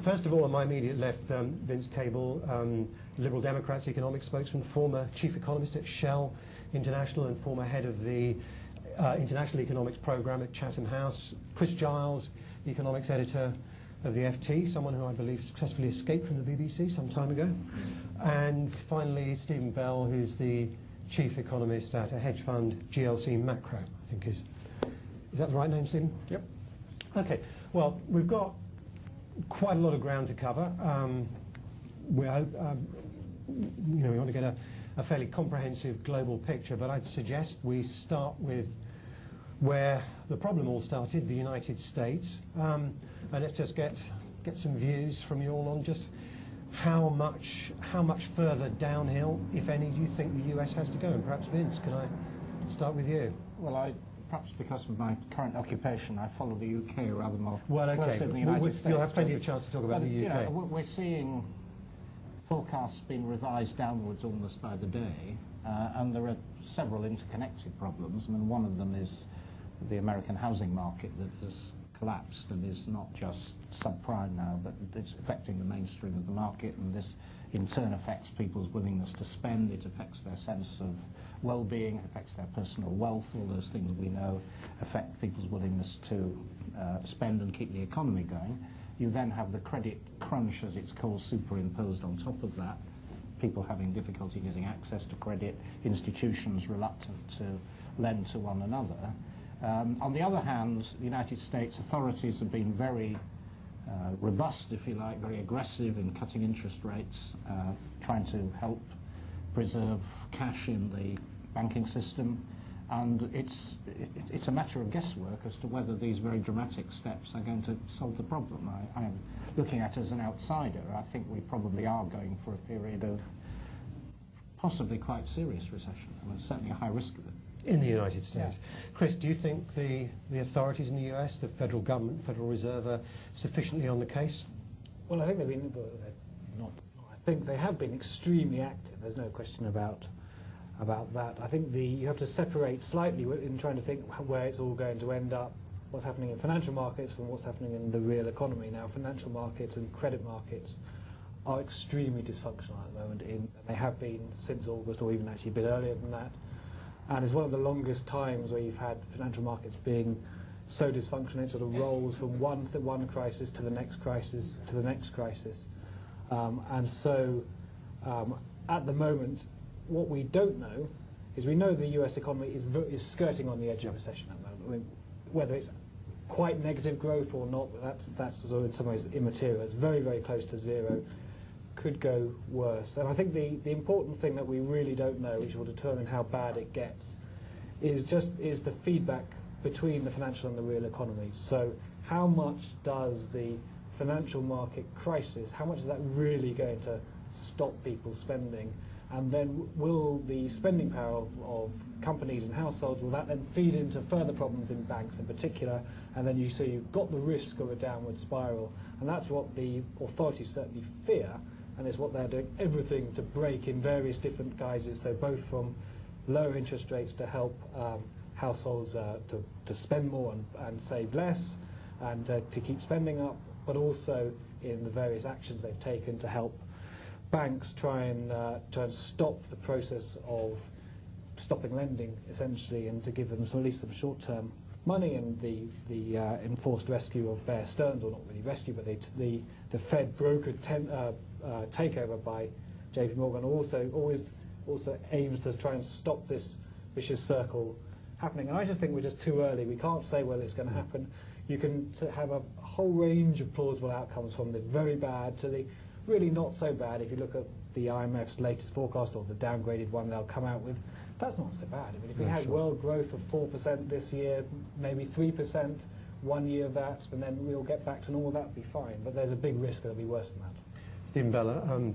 First of all, on my immediate left, Vince Cable, Liberal Democrats economic spokesman, former chief economist at Shell International and former head of the International Economics Programme at Chatham House. Chris Giles, economics editor of the FT, someone who I believe successfully escaped from the BBC some time ago. And finally, Stephen Bell, who's the chief economist at a hedge fund, GLC Macro, I think is that the right name, Stephen? Yep. Okay, well, we've got quite a lot of ground to cover. We hope, we want to get a fairly comprehensive global picture, but I'd suggest we start with where the problem all started, the United States. And let's just get some views from you all on just how much further downhill, if any, do you think the US has to go? And perhaps, Vince, can I start with you? Well, perhaps because of my current occupation, I follow the UK rather more closely than the United States. You'll have plenty of chance to talk about the UK. We're seeing forecasts being revised downwards almost by the day, and there are several interconnected problems. I mean, one of them is the American housing market that has collapsed and is not just subprime now, but it's affecting the mainstream of the market, and this in turn affects people's willingness to spend. It affects their sense of well-being, it affects their personal wealth. All those things we know affect people's willingness to spend and keep the economy going. You then have the credit crunch, as it's called, superimposed on top of that. People having difficulty getting access to credit, institutions reluctant to lend to one another. On the other hand, the United States authorities have been very robust, if you like, very aggressive in cutting interest rates, trying to help preserve cash in the banking system. And it's a matter of guesswork as to whether these very dramatic steps are going to solve the problem. I am looking at it as an outsider. I think we probably are going for a period of possibly quite serious recession. I mean, certainly a high risk of it. In the United States. Yeah. Chris, do you think the authorities in the US, the federal government, Federal Reserve, are sufficiently on the case? Well, I think they've been, I think they have been extremely active. There's no question about that. I think you have to separate slightly in trying to think where it's all going to end up, what's happening in financial markets from what's happening in the real economy. Now, financial markets and credit markets are extremely dysfunctional at the moment. They have been since August, or even actually a bit earlier than that. And it's one of the longest times where you've had financial markets being so dysfunctional. It sort of rolls from one crisis to the next crisis to the next crisis. And so at the moment, what we don't know is we know the US economy is skirting on the edge of recession at the moment. I mean, whether it's quite negative growth or not, that's sort of in some ways immaterial. It's very, very close to zero. Could go worse. And I think the important thing that we really don't know, which will determine how bad it gets, is the feedback between the financial and the real economy. So how much does the financial market crisis, how much is that really going to stop people spending? And then will the spending power of companies and households, will that then feed into further problems in banks in particular? And then you've got the risk of a downward spiral. And that's what the authorities certainly fear. And it's what they're doing everything to break in various different guises, so both from lower interest rates to help households to spend more and save less, and to keep spending up, but also in the various actions they've taken to help banks try and stop the process of stopping lending, essentially, and to give them at least some short-term money. And the enforced rescue of Bear Stearns, or not really rescue, but the Fed brokered takeover by JP Morgan also aims to try and stop this vicious circle happening. And I just think we're just too early. We can't say whether it's going to happen. You can have a whole range of plausible outcomes, from the very bad to the really not so bad. If you look at the IMF's latest forecast, or the downgraded one they'll come out with, that's not so bad. I mean, if we had world growth of 4% this year, maybe 3%, 1 year of that, and then we'll get back to normal, that'd be fine. But there's a big risk it'll be worse than that. Stephen Bella,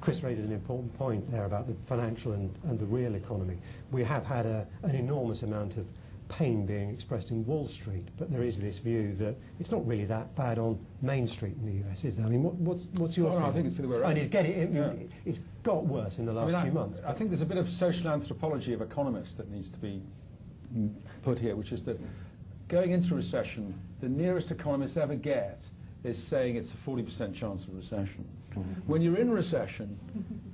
Chris raises an important point there about the financial and the real economy. We have had an enormous amount of pain being expressed in Wall Street, but there is this view that it's not really that bad on Main Street in the US, is there? I mean, what's your feeling? I think it's the other way around. And it's got worse in the last few months. I think there's a bit of social anthropology of economists that needs to be put here, which is that going into recession, the nearest economists ever get is saying it's a 40% chance of recession. When you're in recession,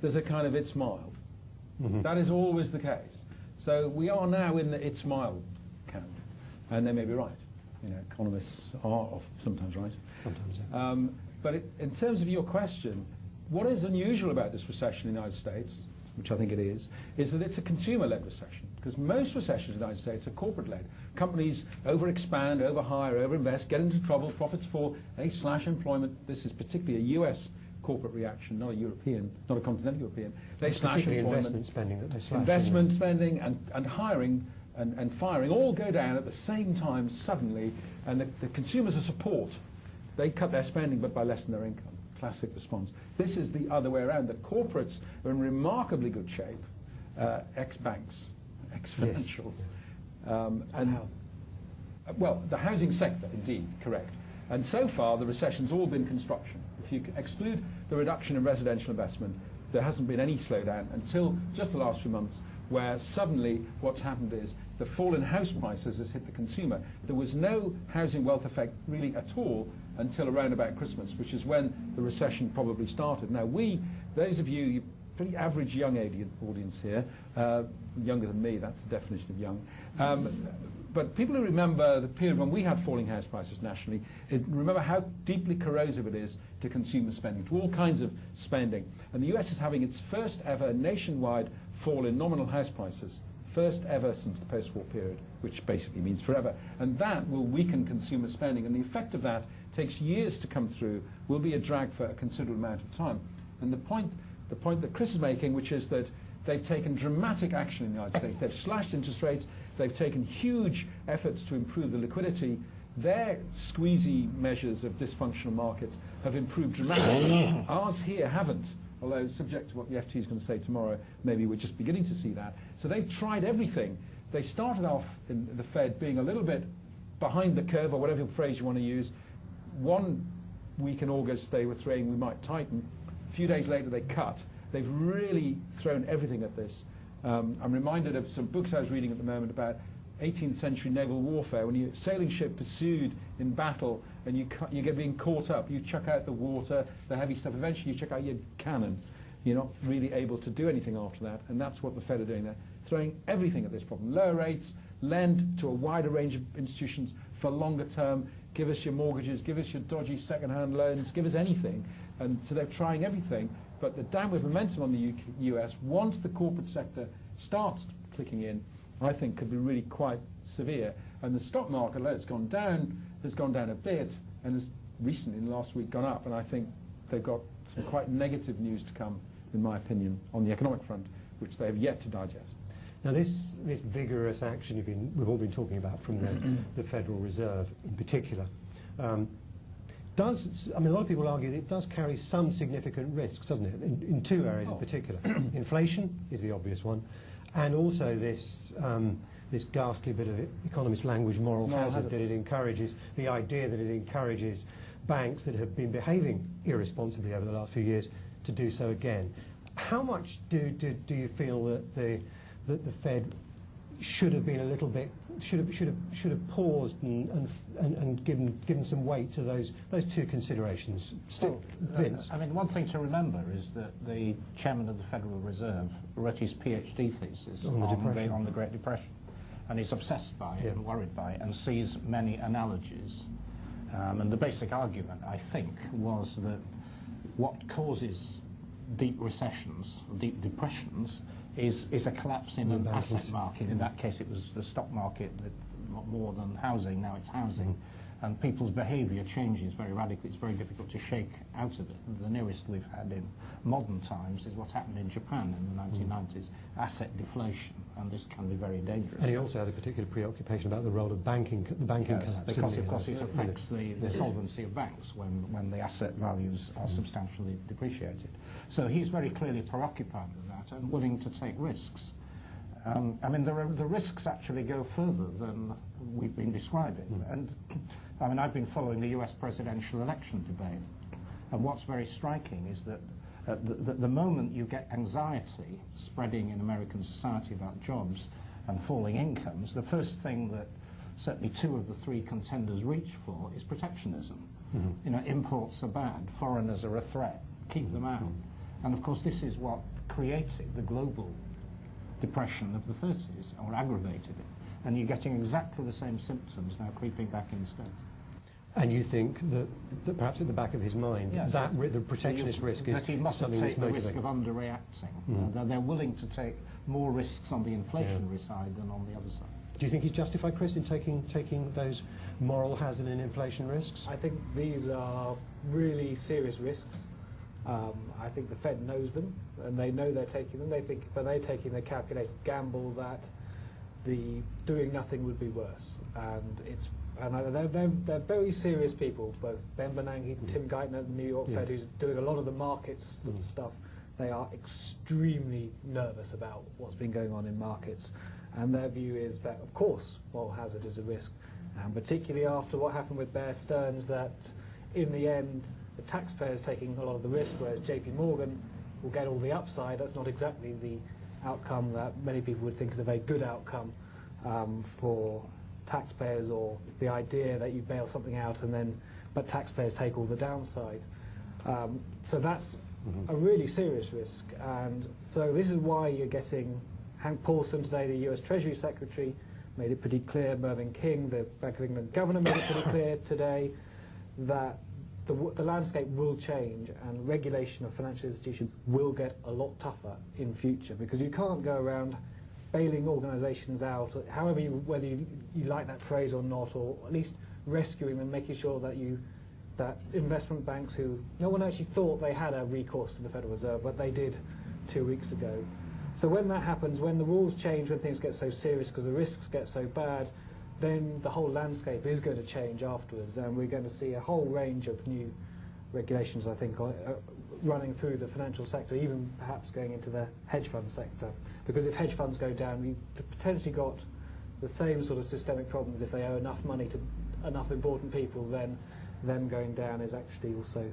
there's a kind of it's mild. That is always the case. So we are now in the it's mild camp, and they may be right. You know, economists are sometimes right. Sometimes, yeah. But in terms of your question, what is unusual about this recession in the United States, which I think it is that it's a consumer-led recession. Because most recessions in the United States are corporate-led. Companies overexpand, overhire, overinvest, get into trouble, profits fall, they slash employment. This is particularly a US corporate reaction, not a European, not a continental European. They slash employment. Investment spending that they slash. Investment spending and hiring and firing all go down at the same time suddenly, and the consumers are support. They cut their spending but by less than their income. Classic response. This is the other way around. The corporates are in remarkably good shape, ex-banks, ex-financials. And housing. Well, the housing sector, indeed, correct. And so far, the recession's all been construction. If you exclude the reduction in residential investment, there hasn't been any slowdown until just the last few months, where suddenly what's happened is the fall in house prices has hit the consumer. There was no housing wealth effect really at all until around about Christmas, which is when the recession probably started. Now those of you, pretty average young audience here, younger than me, that's the definition of young, but people who remember the period when we had falling house prices nationally, remember how deeply corrosive it is to consumer spending, to all kinds of spending. And the US is having its first ever nationwide fall in nominal house prices, first ever since the post-war period, which basically means forever. And that will weaken consumer spending, and the effect of that takes years to come through, will be a drag for a considerable amount of time. And the point that Chris is making, which is that they've taken dramatic action in the United States. They've slashed interest rates. They've taken huge efforts to improve the liquidity. Their squeezy measures of dysfunctional markets have improved dramatically. Ours here haven't, although subject to what the FT is going to say tomorrow, maybe we're just beginning to see that. So they've tried everything. They started off in the Fed being a little bit behind the curve, or whatever phrase you want to use. 1 week in August they were saying we might tighten. A few days later they cut. They've really thrown everything at this. I'm reminded of some books I was reading at the moment about 18th century naval warfare. When you're sailing ship pursued in battle and you get being caught up, you chuck out the water, the heavy stuff. Eventually you chuck out your cannon. You're not really able to do anything after that, and that's what the Fed are doing there. Throwing everything at this problem. Lower rates, lend to a wider range of institutions for longer term, give us your mortgages, give us your dodgy second-hand loans, give us anything. And so they're trying everything. But the downward momentum on the US, once the corporate sector starts clicking in, I think could be really quite severe. And the stock market, although it's gone down, has gone down a bit, and has recently, in the last week, gone up. And I think they've got some quite negative news to come, in my opinion, on the economic front, which they have yet to digest. Now, this vigorous action we've all been talking about from the Federal Reserve in particular, a lot of people argue that it does carry some significant risks, doesn't it, in two areas in particular. Inflation is the obvious one, and also this ghastly bit of economist language, moral hazard, that it encourages, the idea that it encourages banks that have been behaving irresponsibly over the last few years to do so again. How much do you feel that the Fed should have been a little bit, should have paused and given some weight to those two considerations? Vince? I mean, one thing to remember is that the chairman of the Federal Reserve wrote his PhD thesis on the Great Depression, and he's obsessed by it and worried by it, and sees many analogies. And the basic argument, I think, was that what causes deep recessions, deep depressions, is a collapse in an asset market. In that case, it was the stock market, more than housing. Now it's housing. And people's behaviour changes very radically. It's very difficult to shake out of it. The nearest we've had in modern times is what happened in Japan in the 1990s, asset deflation, and this can be very dangerous. And he also has a particular preoccupation about the role of the banking collapse. Because, of course, it affects the solvency of banks when the asset values are substantially depreciated. So he's very clearly preoccupied with that and willing to take risks. I mean, the risks actually go further than we've been describing. And I mean, I've been following the US presidential election debate, and what's very striking is that the moment you get anxiety spreading in American society about jobs and falling incomes, the first thing that certainly two of the three contenders reach for is protectionism. Imports are bad, foreigners are a threat, keep them out. And of course this is what created the global depression of the 30s, or aggravated it. And you're getting exactly the same symptoms now creeping back in the States. And you think that perhaps at the back of his mind, yes, that the protectionist risk is that he mustn't something that's take the risk motivating. of underreacting. That they're willing to take more risks on the inflationary side than on the other side. Do you think he's justified, Chris, in taking those moral hazard and inflation risks? I think these are really serious risks. I think the Fed knows them, and they know they're taking them. But they're taking the calculated gamble that the doing nothing would be worse. And they're very serious people. Both Ben Bernanke, Tim Geithner at the New York Fed, who's doing a lot of the markets stuff. They are extremely nervous about what's been going on in markets, and their view is that, of course, moral hazard is a risk, and particularly after what happened with Bear Stearns, that in the end the taxpayer's taking a lot of the risk, whereas JP Morgan will get all the upside. That's not exactly the outcome that many people would think is a very good outcome for taxpayers, or the idea that you bail something out but taxpayers take all the downside. So that's a really serious risk, and so this is why you're getting Hank Paulson today, the US Treasury Secretary, made it pretty clear. Mervyn King, the Bank of England Governor, made it pretty clear today that the landscape will change and regulation of financial institutions will get a lot tougher in future, because you can't go around bailing organisations out, whether you like that phrase or not, or at least rescuing them, making sure that investment banks who no one actually thought they had a recourse to the Federal Reserve, but they did 2 weeks ago. So when that happens, when the rules change, when things get so serious because the risks get so bad, then the whole landscape is going to change afterwards, and we're going to see a whole range of new regulations, I think, running through the financial sector, even perhaps going into the hedge fund sector. Because if hedge funds go down, we've potentially got the same sort of systemic problems. If they owe enough money to enough important people, then them going down is actually also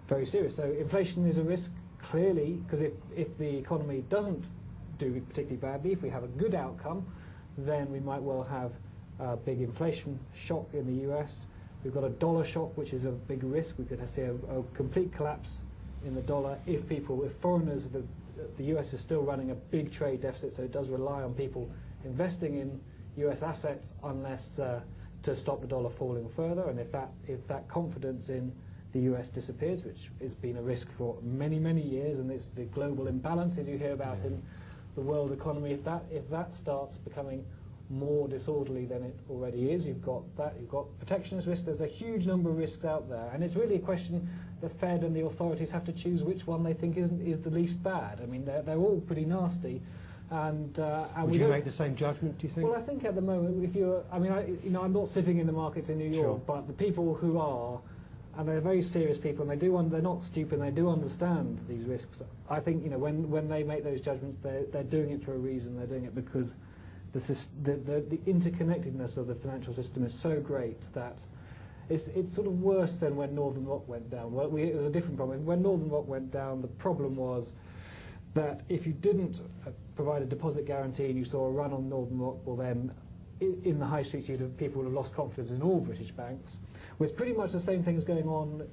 very serious. So inflation is a risk, clearly, because if the economy doesn't do particularly badly, if we have a good outcome, then we might well have a big inflation shock in the US. We've got a dollar shock, which is a big risk. We could see a complete collapse in the dollar if foreigners, the US is still running a big trade deficit, so it does rely on people investing in US assets unless to stop the dollar falling further. And if that confidence in the US disappears, which has been a risk for many, many years, and it's the global imbalances you hear about in the world economy, if that starts becoming more disorderly than it already is, you've got protectionist risk. There's a huge number of risks out there, and it's really a question the Fed and the authorities have to choose which one they think is the least bad. I mean, they're all pretty nasty. And would you make the same judgment, do you think? Well, I think at the moment, if you're, I mean, I'm not sitting in the markets in New York, Sure. but the people who are, and they're very serious people, and they're not stupid, and they do understand these risks. I think, when they make those judgments, they're doing it for a reason. They're doing it because the interconnectedness of the financial system is so great that it's sort of worse than when Northern Rock went down. Well, it was a different problem. When Northern Rock went down, the problem was that if you didn't provide a deposit guarantee and you saw a run on Northern Rock, well then in the high streets people would have lost confidence in all British banks. With pretty much the same things going on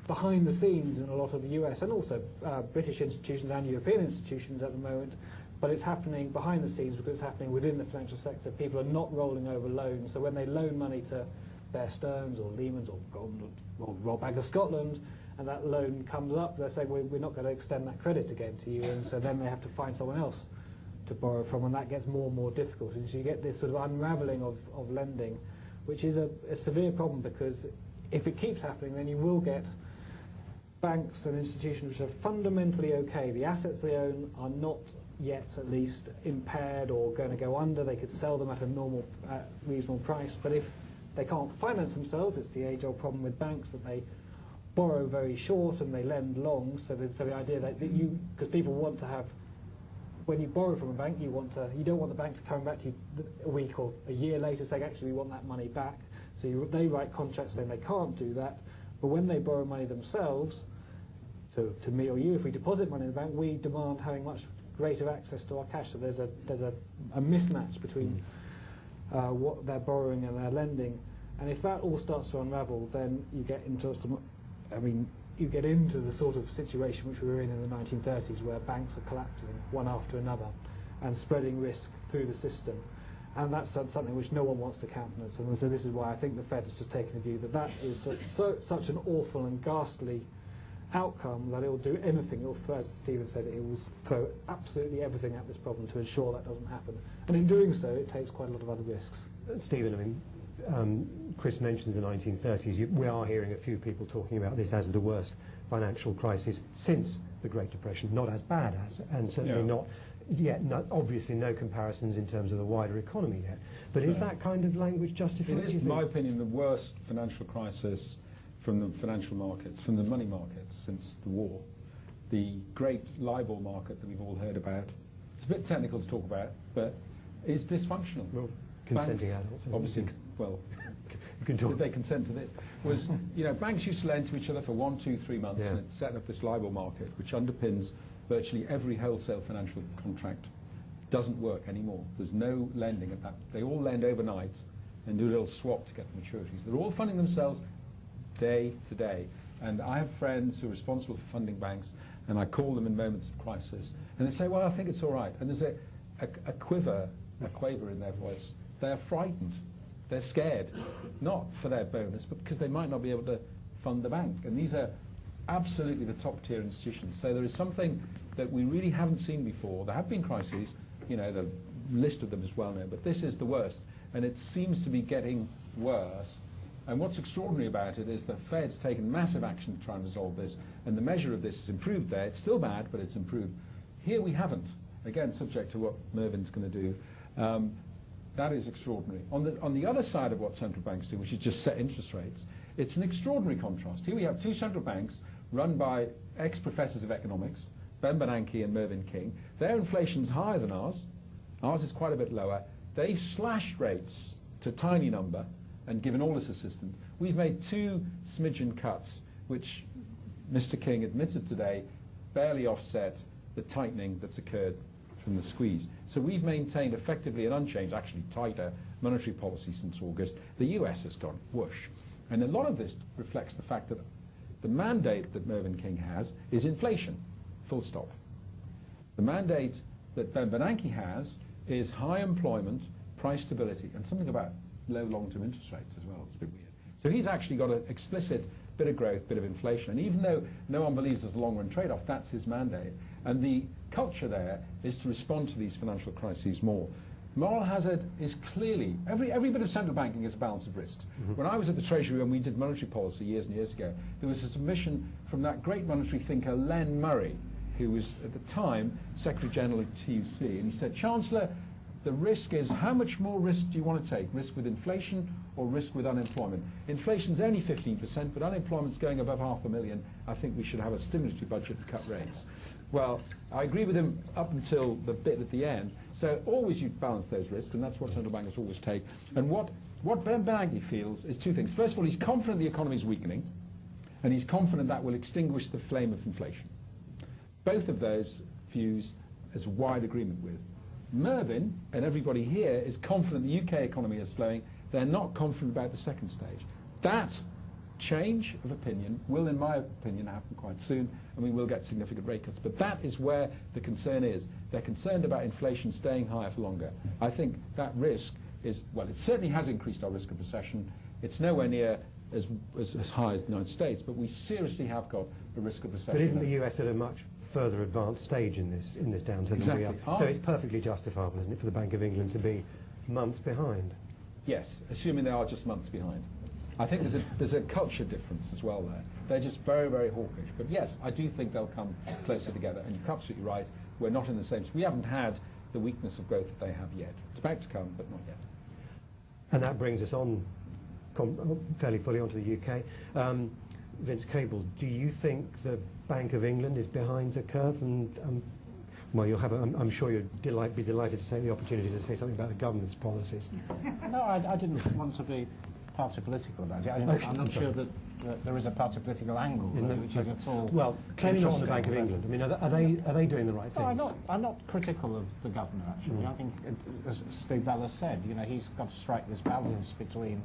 behind the scenes in a lot of the US and also British institutions and European institutions at the moment, but it's happening behind the scenes because it's happening within the financial sector. People are not rolling over loans, so when they loan money to Bear Stearns or Lehman's or Royal Bank of Scotland, and that loan comes up, they're saying, we're not going to extend that credit again to you, and so then they have to find someone else to borrow from, and that gets more and more difficult. And so you get this sort of unravelling of lending, which is a severe problem, because if it keeps happening, then you will get banks and institutions which are fundamentally okay. The assets they own are not yet, at least, impaired or going to go under. They could sell them at a normal, reasonable price, but if they can't finance themselves, it's the age-old problem with banks that they borrow very short and they lend long. So the idea that because people want to have, when you borrow from a bank, you don't want the bank to come back to you a week or a year later saying, actually, we want that money back. So they write contracts saying they can't do that. But when they borrow money themselves, to me or you, if we deposit money in the bank, we demand having much greater access to our cash. So there's a mismatch between what they're borrowing and their lending. And if that all starts to unravel, then you get into you get into the sort of situation which we were in the 1930s, where banks are collapsing one after another and spreading risk through the system. And that's something which no one wants to countenance. And so this is why I think the Fed has just taken the view that that is just such an awful and ghastly outcome that it will do anything. It will throw, as Stephen said, it will throw absolutely everything at this problem to ensure that doesn't happen. And in doing so, it takes quite a lot of other risks. Stephen, Chris mentions the 1930s. We are hearing a few people talking about this as the worst financial crisis since the Great Depression. Not as bad as, and certainly not yet, obviously no comparisons in terms of the wider economy yet. But is that kind of language justified? It is, in my opinion, the worst financial crisis from the financial markets, from the money markets since the war. The great LIBOR market that we've all heard about, it's a bit technical to talk about, but is dysfunctional. Well, consenting adults. Obviously, well, you can talk. did they consent to this? Was, banks used to lend to each other for 1, 2, 3 months, and it set up this LIBOR market, which underpins virtually every wholesale financial contract. Doesn't work anymore. There's no lending at that. They all lend overnight and do a little swap to get the maturities. They're all funding themselves day to day. And I have friends who are responsible for funding banks, and I call them in moments of crisis, and they say, well, I think it's all right. And there's a quaver in their voice. They're frightened. They're scared, not for their bonus, but because they might not be able to fund the bank. And these are absolutely the top-tier institutions. So there is something that we really haven't seen before. There have been crises, the list of them is well known, but this is the worst. And it seems to be getting worse. And what's extraordinary about it is the Fed's taken massive action to try and resolve this, and the measure of this is improved there. It's still bad, but it's improved. Here we haven't. Again, subject to what Mervyn's going to do. That is extraordinary. On the other side of what central banks do, which is just set interest rates, it's an extraordinary contrast. Here we have two central banks run by ex-professors of economics, Ben Bernanke and Mervyn King. Their inflation's higher than ours. Ours is quite a bit lower. They've slashed rates to a tiny number and given all this assistance. We've made 2 smidgen cuts, which Mr. King admitted today barely offset the tightening that's occurred from the squeeze. So we've maintained effectively an unchanged, actually tighter, monetary policy since August. The US has gone whoosh. And a lot of this reflects the fact that the mandate that Mervyn King has is inflation, full stop. The mandate that Ben Bernanke has is high employment, price stability, and something about low long-term interest rates as well. It's a bit weird. So he's actually got an explicit bit of growth, bit of inflation. And even though no one believes there's a long-run trade-off, that's his mandate. And the culture there is to respond to these financial crises more. Moral hazard is clearly, every bit of central banking is a balance of risks. When I was at the Treasury and we did monetary policy years and years ago, there was a submission from that great monetary thinker, Len Murray, who was at the time Secretary General of TUC, and he said, Chancellor, the risk is, how much more risk do you want to take? Risk with inflation or risk with unemployment? Inflation's only 15%, but unemployment's going above 500,000. I think we should have a stimulatory budget and cut rates. Well, I agree with him up until the bit at the end. So always you balance those risks, and that's what central bankers always take. And what Ben Bernanke feels is 2 things. First of all, he's confident the economy is weakening, and he's confident that will extinguish the flame of inflation. Both of those views there's wide agreement with. Mervyn and everybody here is confident the UK economy is slowing. They're not confident about the second stage. That change of opinion will, in my opinion, happen quite soon, and we will get significant rate cuts. But that is where the concern is. They're concerned about inflation staying higher for longer. I think that risk is, well, it certainly has increased our risk of recession. It's nowhere near as high as the United States, but we seriously have got a risk of recession. But isn't the US at a much further advanced stage in this downturn than we are? So it's perfectly justifiable, isn't it, for the Bank of England to be months behind? Yes, assuming they are just months behind. I think there's a culture difference as well there. They're just very, very hawkish. But yes, I do think they'll come closer together. And you're absolutely right. We're not in the same. We haven't had the weakness of growth that they have yet. It's about to come, but not yet. And that brings us on fairly fully onto the UK. Vince Cable, do you think the Bank of England is behind the curve? And well, you'll have. I'm sure you'd be delighted to take the opportunity to say something about the government's policies. No, I didn't want to be party political about it. I'm not sure that there is a party political angle which is at all. Well, clearly not on the Bank of England. I mean, are they doing the right things? No, I'm not critical of the governor, actually. I think, as Steve Bell has said, he's got to strike this balance between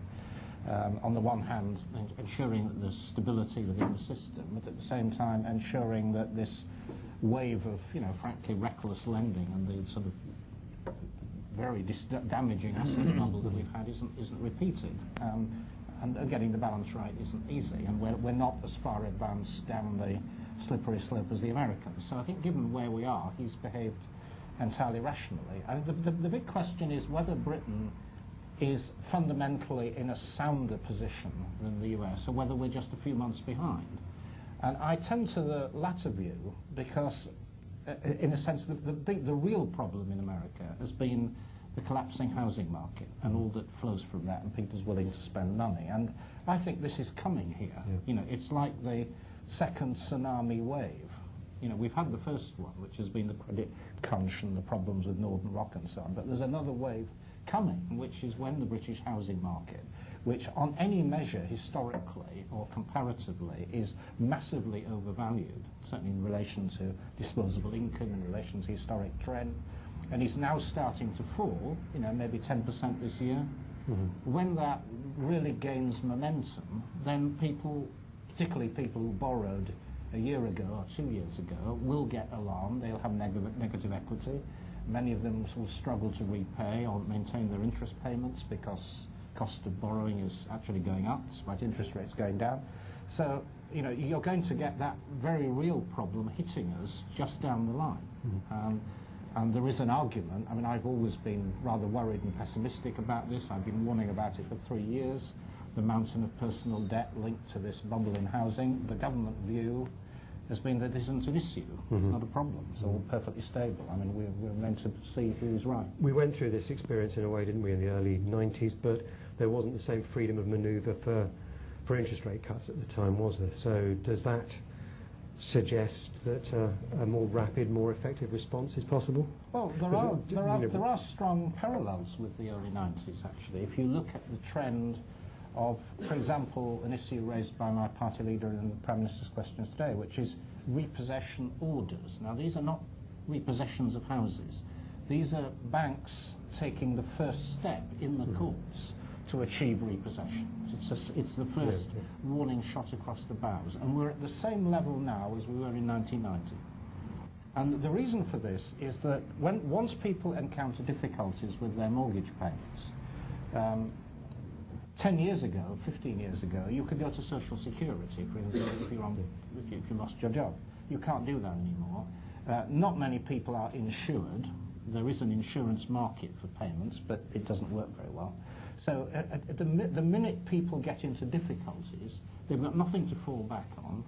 On the one hand, ensuring that there's stability within the system, but at the same time ensuring that this wave of, frankly, reckless lending and the sort of very damaging asset bubble that we've had isn't repeated. And getting the balance right isn't easy, and we're not as far advanced down the slippery slope as the Americans. So I think given where we are, he's behaved entirely rationally. And the big question is whether Britain is fundamentally in a sounder position than the US, or whether we're just a few months behind. And I tend to the latter view because, in a sense, the real problem in America has been the collapsing housing market and all that flows from that, and people's willing to spend money. And I think this is coming here. Yeah. It's like the second tsunami wave. We've had the first one, which has been the credit crunch and the problems with Northern Rock and so on, but there's another wave coming, which is when the British housing market, which on any measure historically or comparatively is massively overvalued, certainly in relation to disposable income, in relation to historic trend, and is now starting to fall, maybe 10% this year. Mm-hmm. When that really gains momentum, then people, particularly people who borrowed a year ago or 2 years ago, will get alarmed. They'll have negative equity. Many of them will struggle to repay or maintain their interest payments because cost of borrowing is actually going up despite interest rates going down. So, you're going to get that very real problem hitting us just down the line. Mm-hmm. And there is an argument. I mean, I've always been rather worried and pessimistic about this. I've been warning about it for 3 years. The mountain of personal debt linked to this bubble in housing. The government view has been that it isn't an issue. Mm-hmm. It's not a problem. It's all perfectly stable. I mean, we're meant to see who's right. We went through this experience in a way, didn't we, in the early 90s, but there wasn't the same freedom of manoeuvre for interest rate cuts at the time, was there? So does that suggest that a more rapid, more effective response is possible? Well, there are strong parallels with the early 90s, actually. If you look at the trend of, for example, an issue raised by my party leader in the Prime Minister's questions today, which is repossession orders. Now, these are not repossessions of houses. These are banks taking the first step in the courts to achieve repossession. It's the first warning shot across the bows. And we're at the same level now as we were in 1990. And the reason for this is that once people encounter difficulties with their mortgage payments, 10 years ago, 15 years ago, you could go to Social Security, for example, if you lost your job. You can't do that anymore. Not many people are insured. There is an insurance market for payments, but it doesn't work very well. So the minute people get into difficulties, they've got nothing to fall back on.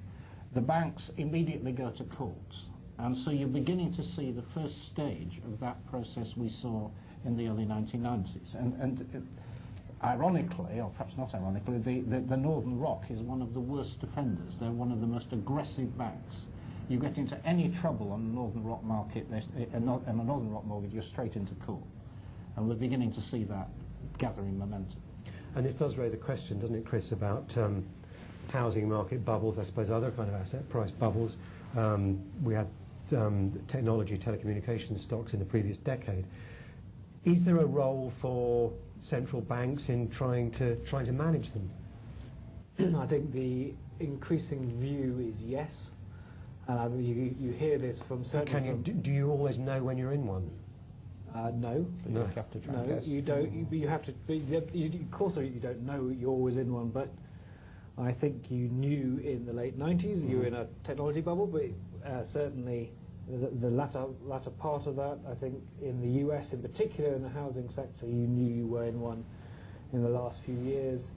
The banks immediately go to court. And so you're beginning to see the first stage of that process we saw in the early 1990s. And ironically, or perhaps not ironically, the Northern Rock is one of the worst offenders. They're one of the most aggressive banks. You get into any trouble on the Northern Rock market, and a Northern Rock mortgage, you're straight into court. And we're beginning to see that gathering momentum. And this does raise a question, doesn't it, Chris, about housing market bubbles, I suppose other kind of asset price bubbles. We had technology, telecommunications stocks in the previous decade. Is there a role for central banks in trying to manage them? I think the increasing view is yes. And you hear this from certainly. Do you always know when you're in one? No. You have to try. No, you don't. You have to. Of course, you don't know you're always in one. But I think you knew in the late 90s you were in a technology bubble. But certainly the latter part of that, I think, in the US in particular, in the housing sector, you knew you were in one in the last few years.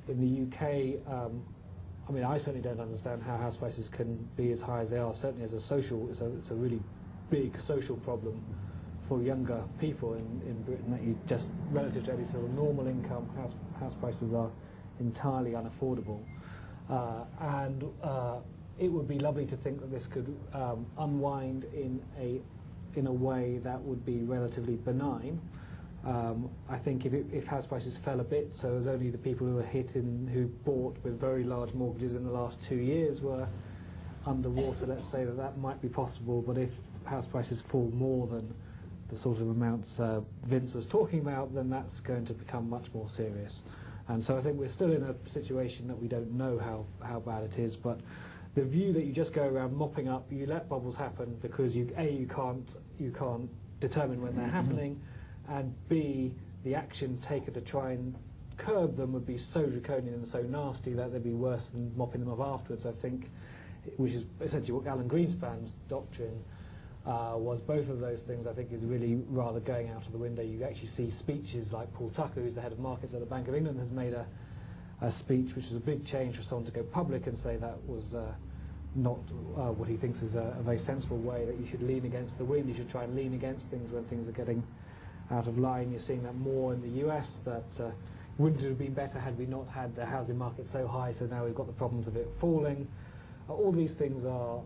In the UK, I mean, I certainly don't understand how house prices can be as high as they are. Certainly, as a social, it's a really big social problem for younger people in Britain. That you just relative to any sort of normal income, house prices are entirely unaffordable, and it would be lovely to think that this could unwind in a way that would be relatively benign. I think if house prices fell a bit, so as only the people who were who bought with very large mortgages in the last 2 years were underwater, let's say that might be possible. But if house prices fall more than the sort of amounts Vince was talking about, then that's going to become much more serious. And so I think we're still in a situation that we don't know how bad it is, but the view that you just go around mopping up, you let bubbles happen because you can't determine when they're happening, and B, the action taken to try and curb them would be so draconian and so nasty that they'd be worse than mopping them up afterwards, I think, which is essentially what Alan Greenspan's doctrine was. Both of those things, I think, is really rather going out of the window. You actually see speeches like Paul Tucker, who's the head of markets at the Bank of England, has made a speech which is a big change for someone to go public and say that was not what he thinks is a very sensible way, that you should lean against the wind, you should try and lean against things when things are getting out of line. You're seeing that more in the US, that wouldn't it have been better had we not had the housing market so high, so now we've got the problems of it falling. All these things are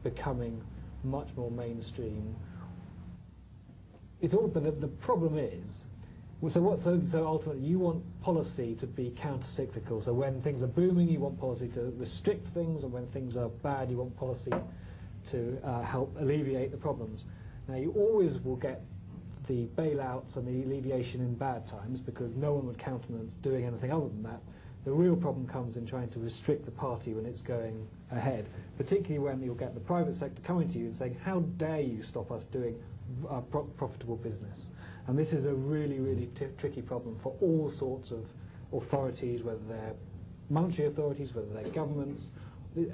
becoming much more mainstream. It's all, but the problem is, so ultimately you want policy to be counter-cyclical. So when things are booming, you want policy to restrict things, and when things are bad, you want policy to help alleviate the problems. Now, you always will get the bailouts and the alleviation in bad times, because no one would countenance doing anything other than that. The real problem comes in trying to restrict the party when it's going ahead, particularly when you'll get the private sector coming to you and saying, how dare you stop us doing profitable business? And this is a really, really tricky problem for all sorts of authorities, whether they're monetary authorities, whether they're governments,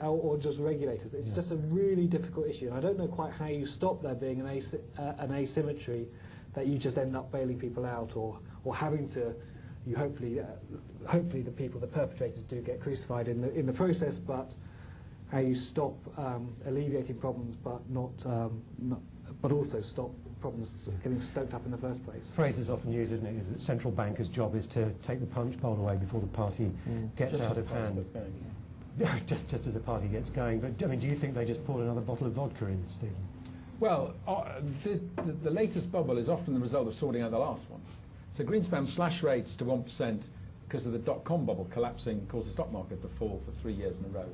or just regulators. It's just a really difficult issue, and I don't know quite how you stop there being an asymmetry that you just end up bailing people out, or having to. You hopefully the people, the perpetrators, do get crucified in the process, but how you stop alleviating problems, but also stop problems getting stoked up in the first place. The phrase that's often used, isn't it, is that central bankers' job is to take the punch bowl away before the party gets out of hand. just as the party gets going. But I mean, do you think they just poured another bottle of vodka in, Stephen? Well, the latest bubble is often the result of sorting out the last one. So Greenspan slashed rates to 1% because of the dot-com bubble collapsing, caused the stock market to fall for 3 years in a row.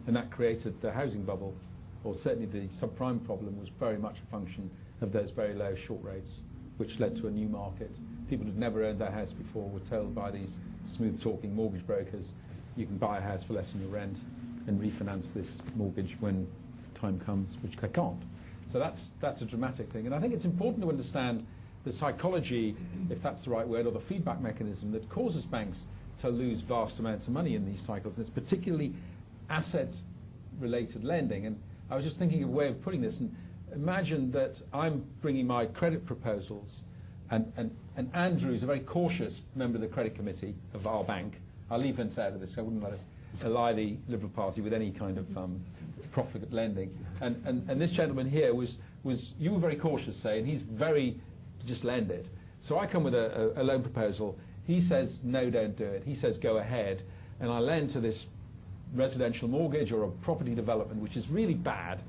And that created the housing bubble, or certainly the subprime problem was very much a function of those very low short rates, which led to a new market. People who'd never owned their house before were told by these smooth-talking mortgage brokers, you can buy a house for less than your rent and refinance this mortgage when time comes, which they can't. So that's a dramatic thing. And I think it's important to understand the psychology, if that's the right word, or the feedback mechanism that causes banks to lose vast amounts of money in these cycles. And it's particularly asset-related lending. And I was just thinking of a way of putting this. And imagine that I'm bringing my credit proposals, and Andrew's a very cautious member of the credit committee of our bank. I'll leave Vincent out of this. I wouldn't let it ally the Liberal Party with any kind of profligate lending. And this gentleman here was you were very cautious, say, and he's very just lend it. So I come with a loan proposal. He says, no, don't do it. He says, go ahead. And I lend to this residential mortgage or a property development, which is really bad,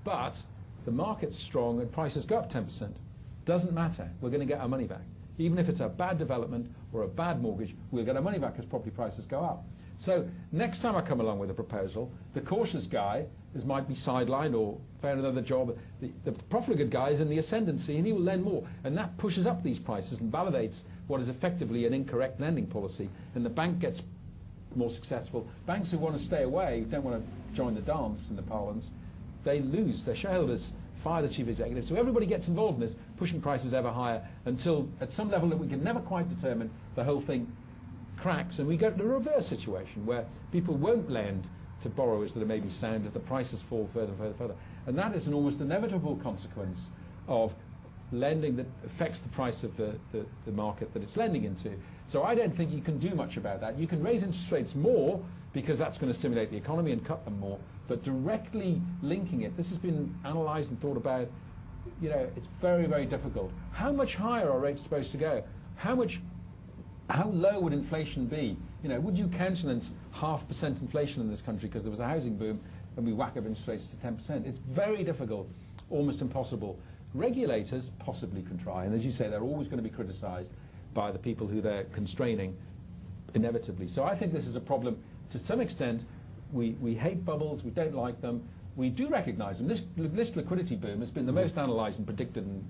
but the market's strong and prices go up 10%. Doesn't matter. We're going to get our money back. Even if it's a bad development or a bad mortgage, we'll get our money back as property prices go up. So next time I come along with a proposal, the cautious guy might be sidelined or found another job. The profligate guy is in the ascendancy, and he will lend more. And that pushes up these prices and validates what is effectively an incorrect lending policy. And the bank gets more successful. Banks who want to stay away, don't want to join the dance in the parlance, they lose. Their shareholders fire the chief executive. So everybody gets involved in this, pushing prices ever higher until at some level that we can never quite determine, the whole thing cracks, and we get the reverse situation where people won't lend to borrowers that are maybe sound if the prices fall further and further and further. And that is an almost inevitable consequence of lending that affects the price of the market that it's lending into. So I don't think you can do much about that. You can raise interest rates more because that's going to stimulate the economy and cut them more, but directly linking it, this has been analysed and thought about, it's very, very difficult. How much higher are rates supposed to go? How low would inflation be? Would you countenance 0.5% inflation in this country because there was a housing boom and we whack up interest rates to 10%? It's very difficult, almost impossible. Regulators possibly can try, and as you say, they're always going to be criticised by the people who they're constraining, inevitably. So I think this is a problem. To some extent, we hate bubbles, we don't like them. We do recognise them. This liquidity boom has been the most analysed and predicted and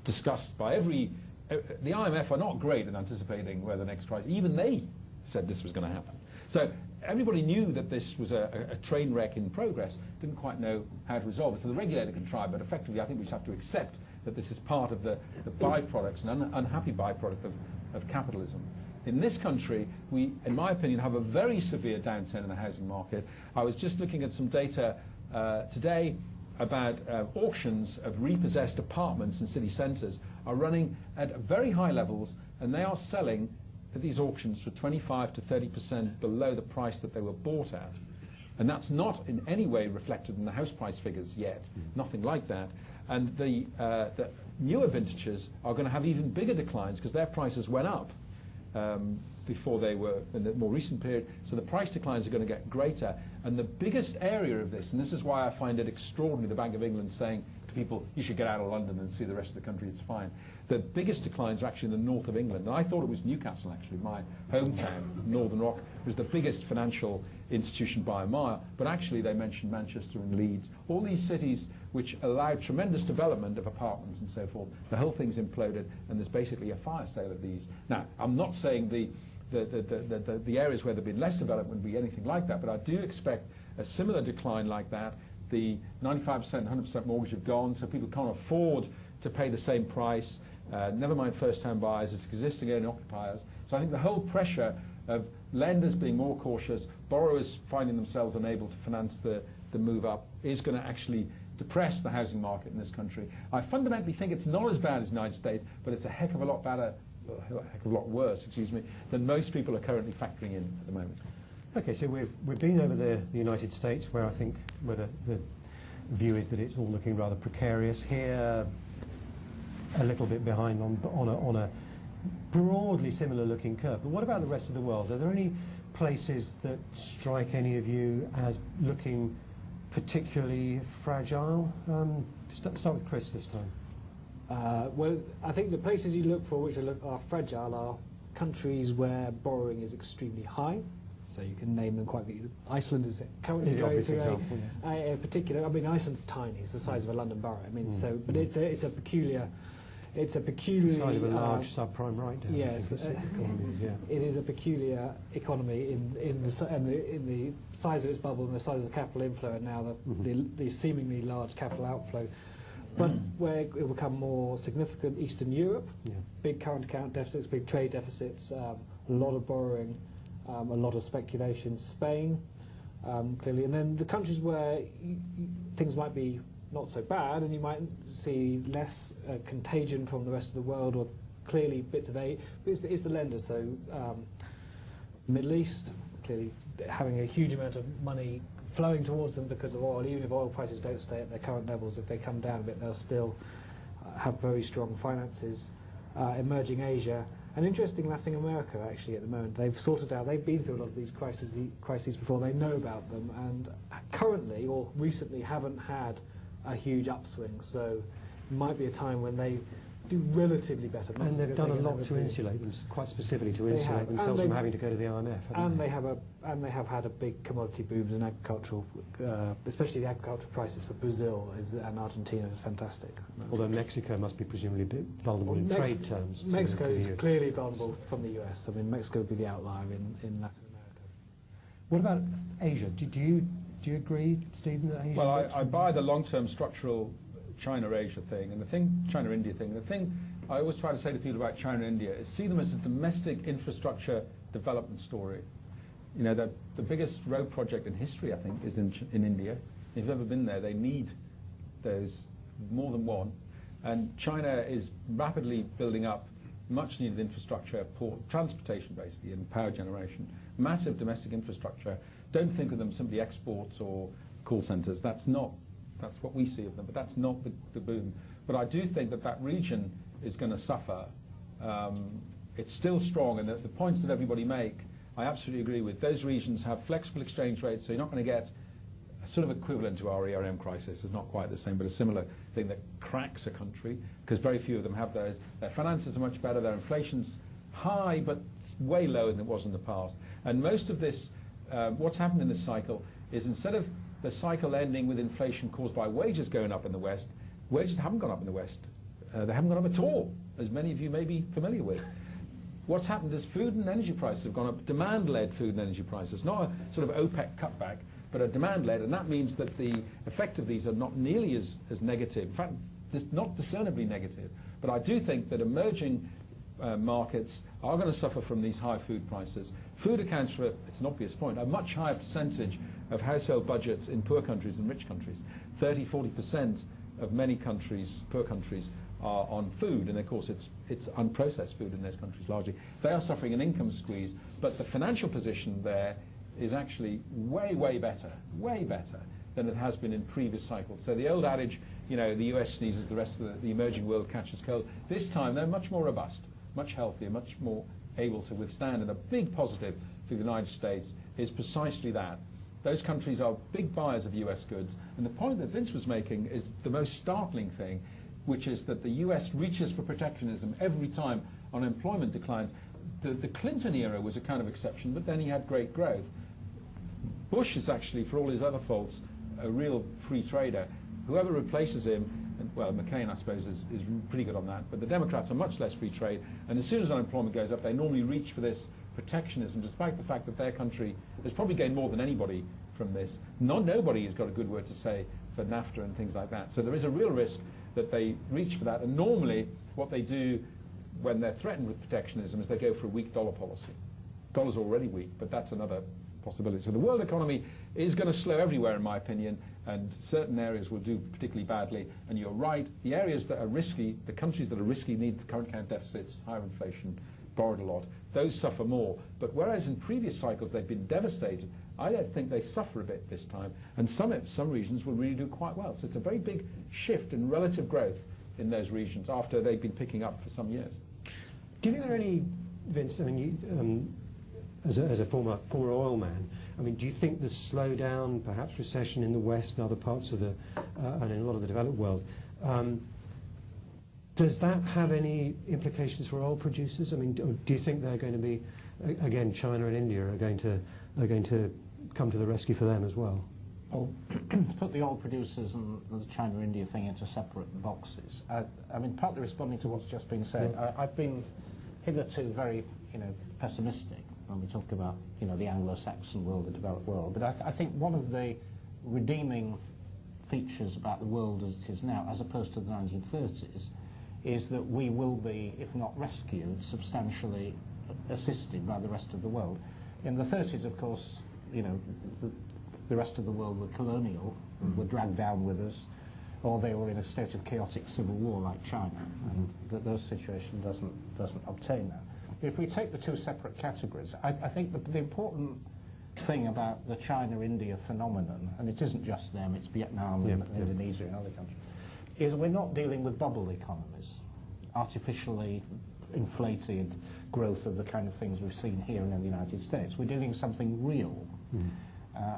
discussed by every the IMF are not great at anticipating where the next crisis. Even they said this was going to happen. So everybody knew that this was a train wreck in progress, didn't quite know how to resolve it. So the regulator can try, but effectively I think we just have to accept that this is part of the byproducts, an unhappy byproduct of capitalism. In this country, we, in my opinion, have a very severe downturn in the housing market. I was just looking at some data today about auctions of repossessed apartments in city centres are running at very high levels, and they are selling at these auctions for 25 to 30% below the price that they were bought at. And that's not in any way reflected in the house price figures yet, nothing like that. And the newer vintages are going to have even bigger declines because their prices went up before they were in the more recent period. So the price declines are going to get greater. And the biggest area of this, and this is why I find it extraordinary, the Bank of England saying to people, you should get out of London and see the rest of the country, it's fine. The biggest declines are actually in the north of England. And I thought it was Newcastle, actually. My hometown, Northern Rock, was the biggest financial institution by a mile. But actually, they mentioned Manchester and Leeds. All these cities which allowed tremendous development of apartments and so forth. The whole thing's imploded, and there's basically a fire sale of these. Now, I'm not saying the areas where there have been less development would be anything like that, but I do expect a similar decline like that. The 95%, 100% mortgage have gone, so people can't afford to pay the same price. Never mind first-time buyers, it's existing owner occupiers. So I think the whole pressure of lenders being more cautious, borrowers finding themselves unable to finance the move up is going to actually depress the housing market in this country. I fundamentally think it's not as bad as the United States, but it's a heck of a lot better, a heck of a lot worse, than most people are currently factoring in at the moment. Okay, so we've been over the United States, where I think the view is that it's all looking rather precarious. Here, a little bit behind on a broadly similar looking curve. But what about the rest of the world? Are there any places that strike any of you as looking particularly fragile? Start with Chris this time. Well, I think the places you look for which are fragile are countries where borrowing is extremely high. So you can name them quite quickly. Iceland is currently going through a particular. I mean, Iceland's tiny; it's the size of a London borough. I mean, but it's a peculiar. It's a peculiar. The size of a large subprime write-down. Yes, it is a peculiar economy in the size of its bubble and the size of the capital inflow, and now the seemingly large capital outflow. But where it will become more significant, Eastern Europe, big current account deficits, big trade deficits, a lot of borrowing. A lot of speculation. Spain, clearly, and then the countries where things might be not so bad, and you might see less contagion from the rest of the world, or clearly bits of aid. It's the lenders. So, Middle East, clearly having a huge amount of money flowing towards them because of oil. Even if oil prices don't stay at their current levels, if they come down a bit, they'll still have very strong finances. Emerging Asia. And interesting, Latin America, actually, at the moment, they've sorted out, they've been through a lot of these crises before, they know about them, and currently, or recently, haven't had a huge upswing, so it might be a time when they do relatively better. And they've done a lot to insulate them, quite specifically to insulate themselves from having to go to the IMF. And they have had a big commodity boom in agricultural, especially the agricultural prices for Brazil and Argentina is fantastic. Although Mexico must be presumably a bit vulnerable in trade terms. Mexico is clearly vulnerable from the US. I mean, Mexico would be the outlier in Latin America. What about Asia? Do you agree, Stephen, that Asia? Well, I buy the long-term structural China-Asia thing, and the thing, China-India thing, the thing I always try to say to people about China and India is see them as a domestic infrastructure development story. You know, the biggest road project in history, I think, is in India. If you've ever been there, they need those, more than one. And China is rapidly building up much-needed infrastructure, transportation, basically, and power generation. Massive domestic infrastructure. Don't think of them simply exports or call centres. That's what we see of them, but that's not the boom. But I do think that region is going to suffer. It's still strong, and the points that everybody make, I absolutely agree with. Those regions have flexible exchange rates, so you're not going to get a sort of equivalent to our ERM crisis. It's not quite the same, but a similar thing that cracks a country, because very few of them have those. Their finances are much better, their inflation's high, but it's way lower than it was in the past. And most of this, what's happened in this cycle is instead of the cycle ending with inflation caused by wages going up in the West, wages haven't gone up in the West They haven't gone up at all, as many of you may be familiar with. What's happened is food and energy prices have gone up, demand-led food and energy prices, not a sort of OPEC cutback, but a demand-led, and that means that the effect of these are not nearly as negative. In fact, not discernibly negative. But I do think that emerging markets are going to suffer from these high food prices. Food accounts for, it's an obvious point, a much higher percentage of household budgets in poor countries than rich countries. 30–40% of many countries, poor countries, are on food, and of course it's unprocessed food in those countries largely. They are suffering an income squeeze, but the financial position there is actually way better than it has been in previous cycles. So the old adage, you know, the US sneezes, the rest of the emerging world catches cold. This time they're much more robust, much healthier, much more able to withstand, and a big positive for the United States is precisely that. Those countries are big buyers of US goods, and the point that Vince was making is the most startling thing, which is that the US reaches for protectionism every time unemployment declines. The Clinton era was a kind of exception, but then he had great growth. Bush is actually, for all his other faults, a real free trader. Whoever replaces him, well, McCain, I suppose, is pretty good on that, but the Democrats are much less free trade, and as soon as unemployment goes up, they normally reach for this protectionism, despite the fact that their country has probably gained more than anybody from this. Nobody has got a good word to say for NAFTA and things like that. So there is a real risk that they reach for that, and normally what they do when they're threatened with protectionism is they go for a weak dollar policy. Dollar's already weak, but that's another possibility. So the world economy is going to slow everywhere, in my opinion, and certain areas will do particularly badly. And you're right, the areas that are risky, the countries that are risky need the current account deficits, higher inflation, borrowed a lot. Those suffer more. But whereas in previous cycles they've been devastated, I don't think they suffer a bit this time. And some regions will really do quite well. So it's a very big shift in relative growth in those regions after they've been picking up for some years. Do you think there are any, Vince, I mean, you, as a former oil man, I mean, do you think the slowdown, perhaps recession in the West and other parts of the, and in a lot of the developed world, does that have any implications for oil producers? I mean, do you think they're going to be, again, China and India are going to come to the rescue for them as well? Well, to put the oil producers and the China-India thing into separate boxes, I mean, partly responding to what's just been said, Yeah. I've been hitherto very, pessimistic when we talk about, the Anglo-Saxon world, the developed world. But I think one of the redeeming features about the world as it is now, as opposed to the 1930s, is that we will be, if not rescued, substantially assisted by the rest of the world. In the 30s, of course, the rest of the world were colonial, were dragged down with us, or they were in a state of chaotic civil war like China, and those situations doesn't obtain that. If we take the two separate categories, I think the important thing about the China-India phenomenon, and it isn't just them, it's Vietnam and Indonesia and other countries, is we're not dealing with bubble economies, artificially inflated growth of the kind of things we've seen here in the United States. We're dealing with something real.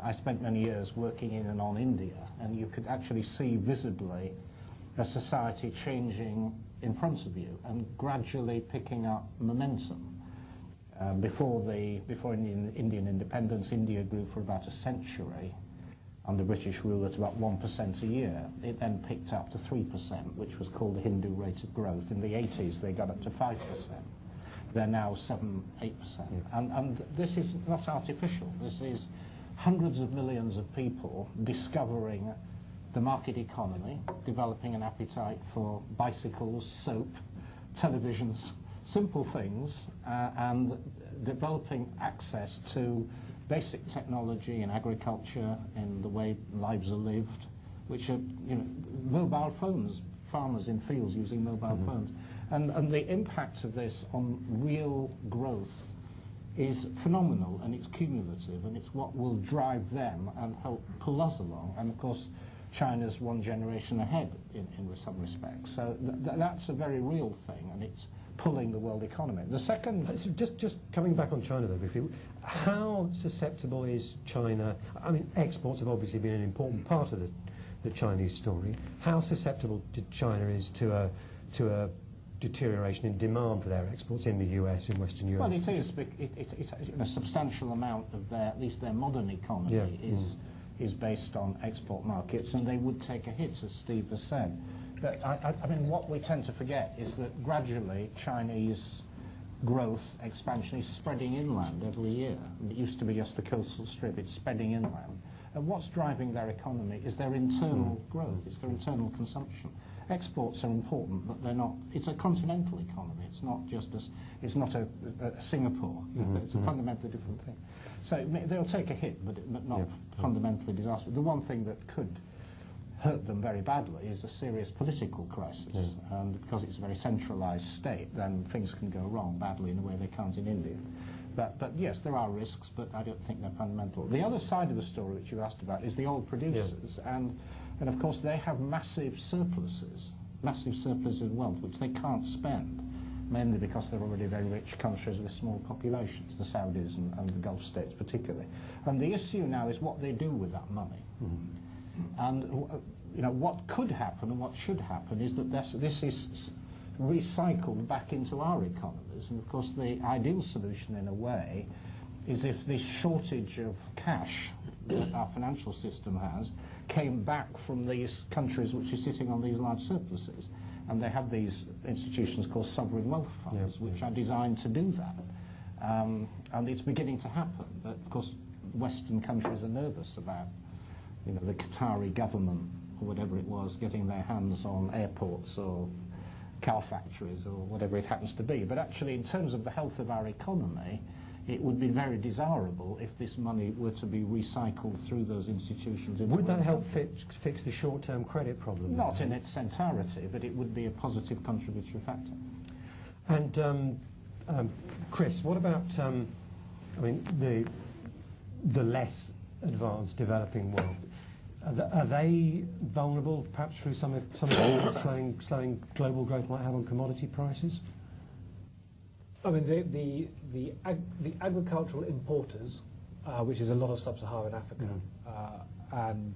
I spent many years working in and on India, and you could actually see visibly a society changing in front of you and gradually picking up momentum. Before Indian independence, India grew for about a century under British rule at about 1% a year. It then picked up to 3%, which was called the Hindu rate of growth. In the 80s, they got up to 5%. They're now 7–8%. And this is not artificial. This is hundreds of millions of people discovering the market economy, developing an appetite for bicycles, soap, televisions, simple things, and developing access to basic technology in agriculture, in the way lives are lived, which are, mobile phones, farmers in fields using mobile phones. And the impact of this on real growth is phenomenal, and it's cumulative, and it's what will drive them and help pull us along. And of course, China's one generation ahead in some respects. So that's a very real thing, and it's pulling the world economy. The second... So just coming back on China, though, briefly, how susceptible is China? I mean, exports have obviously been an important part of the Chinese story. How susceptible China is to a deterioration in demand for their exports in the US, in Western Europe? Well, it is. A substantial amount of at least their modern economy is based on export markets, and they would take a hit, as Steve has said. But I mean, what we tend to forget is that gradually Chinese growth expansion is spreading inland every year. It used to be just the coastal strip, it's spreading inland. And what's driving their economy is their internal growth, it's their internal consumption. Exports are important, but they're not, it's a continental economy, it's not just it's not a Singapore, it's a fundamentally different thing. So they'll take a hit, but not fundamentally disastrous. The one thing that could hurt them very badly is a serious political crisis, and because it's a very centralised state, then things can go wrong badly in a way they can't in India. But yes, there are risks, but I don't think they're fundamental. The other side of the story which you asked about is the oil producers, and of course they have massive surpluses of wealth which they can't spend, mainly because they're already very rich countries with small populations, the Saudis and the Gulf states particularly. And the issue now is what they do with that money. And you know, what could happen and what should happen is that this is recycled back into our economies. And of course the ideal solution in a way is if this shortage of cash that our financial system has came back from these countries which are sitting on these large surpluses. And they have these institutions called sovereign wealth funds which are designed to do that. And it's beginning to happen. But of course Western countries are nervous about, you know, the Qatari government or whatever it was getting their hands on airports or car factories or whatever it happens to be. But actually, in terms of the health of our economy, it would be very desirable if this money were to be recycled through those institutions. Would that help fix the short-term credit problem? Not in its entirety, but it would be a positive contributory factor. And Chris, what about, I mean, the less advanced developing world? Are they vulnerable, perhaps through some of the slowing global growth might have on commodity prices? I mean, the agricultural importers, which is a lot of sub-Saharan Africa and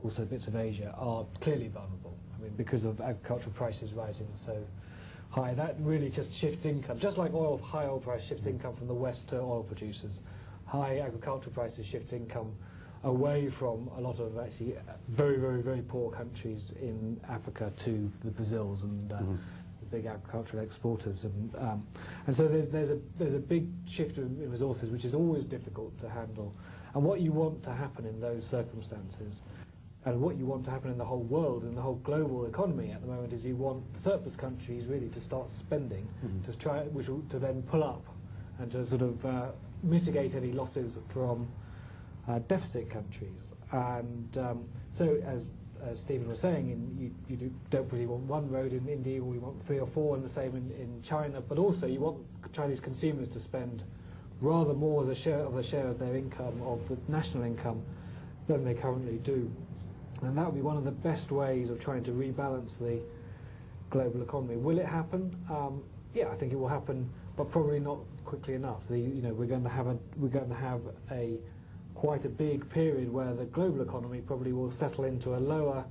also bits of Asia, are clearly vulnerable. I mean, because of agricultural prices rising so high, that really just shifts income. Just like oil, high oil price shifts income from the West to oil producers, high agricultural prices shift income away from a lot of actually very, very, very poor countries in Africa to the Brazils and the big agricultural exporters, and so there's a big shift in resources, which is always difficult to handle. And what you want to happen in those circumstances, and what you want to happen in the whole world, in the whole global economy at the moment, is you want surplus countries really to start spending, to try, which will, to then pull up and to sort of mitigate any losses from deficit countries. And so, as Stephen was saying, you don't really want one road in India, we want 3 or 4, and the same in China, but also you want Chinese consumers to spend rather more as a share of their income, of the national income, than they currently do. And that would be one of the best ways of trying to rebalance the global economy. Will it happen? Yeah, I think it will happen, but probably not quickly enough. We're going to have quite a big period where the global economy probably will settle into a lower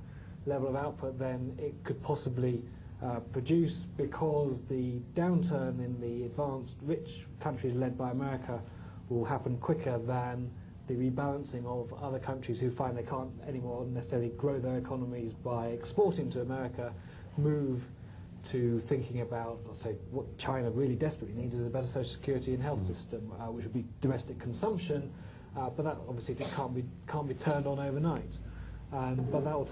level of output than it could possibly produce, because the downturn in the advanced rich countries led by America will happen quicker than the rebalancing of other countries who find they can't anymore necessarily grow their economies by exporting to America, move to thinking about, let's say, what China really desperately needs is a better social security and health system, which would be domestic consumption. But that obviously can't be turned on overnight, but that will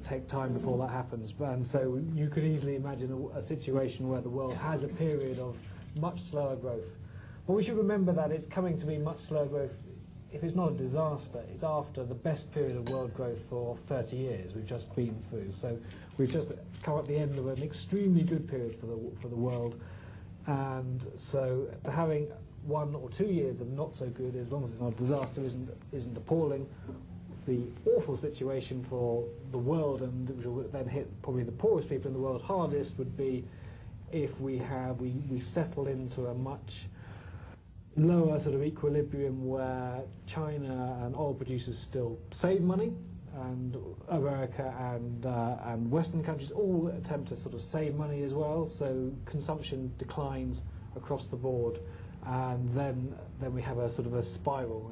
take time before that happens. And so you could easily imagine a situation where the world has a period of much slower growth. But we should remember that it's coming to be much slower growth. If it's not a disaster, it's after the best period of world growth for 30 years we've just been through. So we've just come at the end of an extremely good period for the world, and so having 1 or 2 years of not so good, as long as it's not a disaster, isn't appalling. The awful situation for the world, and which will then hit probably the poorest people in the world hardest, would be if we settle into a much lower sort of equilibrium where China and oil producers still save money, and America and Western countries all attempt to sort of save money as well, so consumption declines across the board. And then we have a sort of a spiral.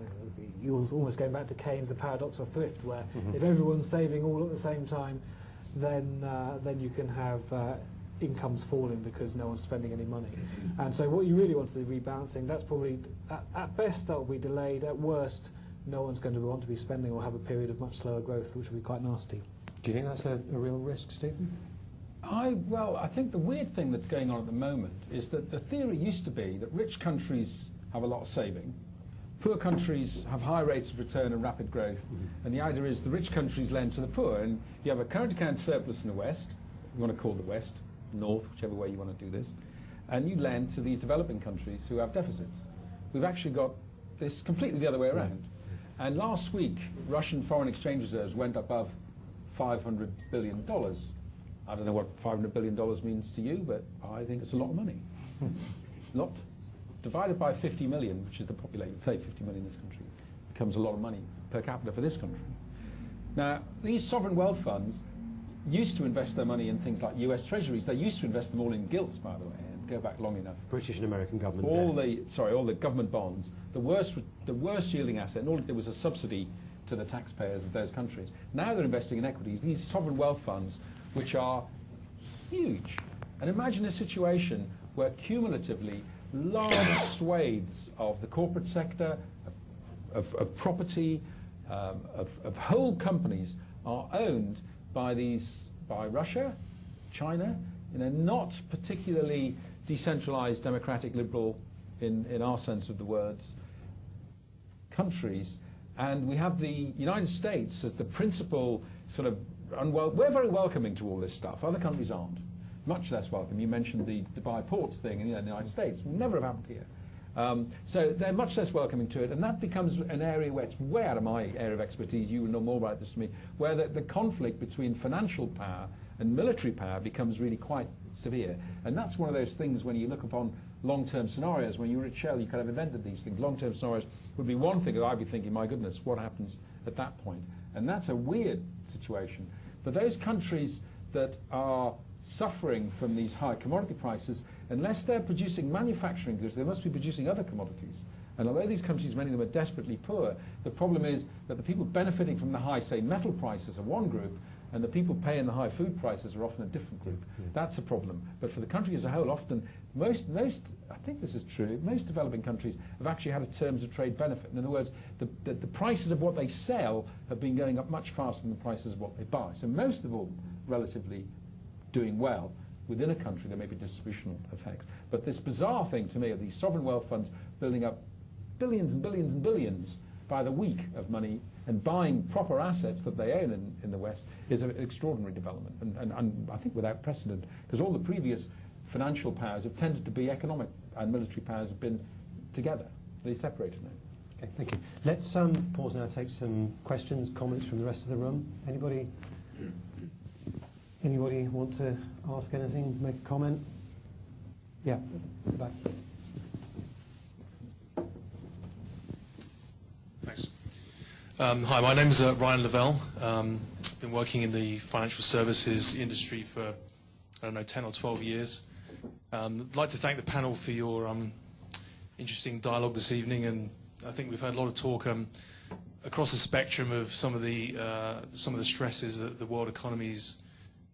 You're almost going back to Keynes, the paradox of thrift, where if everyone's saving all at the same time, then you can have incomes falling because no one's spending any money. And so what you really want is rebalancing. That's probably, at best, that will be delayed. At worst, no one's going to want to be spending or have a period of much slower growth, which will be quite nasty. Do you think that's a real risk, Stephen? Well, I think the weird thing that's going on at the moment is that the theory used to be that rich countries have a lot of saving, poor countries have high rates of return and rapid growth, and the idea is the rich countries lend to the poor, and you have a current account surplus in the West, you want to call the West, North, whichever way you want to do this, and you lend to these developing countries who have deficits. We've actually got this completely the other way around. And last week, Russian foreign exchange reserves went above $500 billion. I don't know what $500 billion means to you, but I think it's a lot of money. Lot. Divided by 50 million, which is the population, say 50 million in this country, becomes a lot of money per capita for this country. Now, these sovereign wealth funds used to invest their money in things like US treasuries. They used to invest them all in gilts, by the way, and go back long enough. British and American government all the government bonds, the worst yielding asset, and all it did was a subsidy to the taxpayers of those countries. Now they're investing in equities, these sovereign wealth funds, which are huge. And imagine a situation where cumulatively large swathes of the corporate sector, of property, of whole companies are owned by Russia, China, not particularly decentralized, democratic, liberal, in our sense of the words, countries. And we have the United States as the principal sort of we're very welcoming to all this stuff. Other countries aren't. Much less welcome. You mentioned the Dubai ports thing in the United States. Would never have happened here. So they're much less welcoming to it, and that becomes an area where it's way out of my area of expertise. You will know more about this than me, where the conflict between financial power and military power becomes really quite severe. And that's one of those things when you look upon long-term scenarios. When you were at Shell, you kind of invented these things. Long-term scenarios would be one thing that I'd be thinking, my goodness, what happens at that point? And that's a weird situation. For those countries that are suffering from these high commodity prices, unless they're producing manufacturing goods, they must be producing other commodities. And although these countries, many of them are desperately poor, the problem is that the people benefiting from the high, say, metal prices are one group, and the people paying the high food prices are often a different group. That's a problem. But for the country as a whole, often, most, I think this is true, most developing countries have actually had a terms of trade benefit. In other words, the prices of what they sell have been going up much faster than the prices of what they buy. So most of all, relatively doing well. Within a country, there may be distributional effects. But this bizarre thing to me of these sovereign wealth funds building up billions and billions and billions by the week of money and buying proper assets that they own in the West is an extraordinary development, and I think without precedent, because all the previous financial powers have tended to be economic, and military powers have been together. They're separated now. Okay, thank you. Let's pause now, take some questions, comments from the rest of the room. Anybody want to ask anything, make a comment? Yeah, back. Thanks. Hi, my name is Ryan Lavelle. I've been working in the financial services industry for, I don't know, 10 or 12 years. I'd like to thank the panel for your interesting dialogue this evening, and I think we've had a lot of talk across the spectrum of some of the stresses that the world economy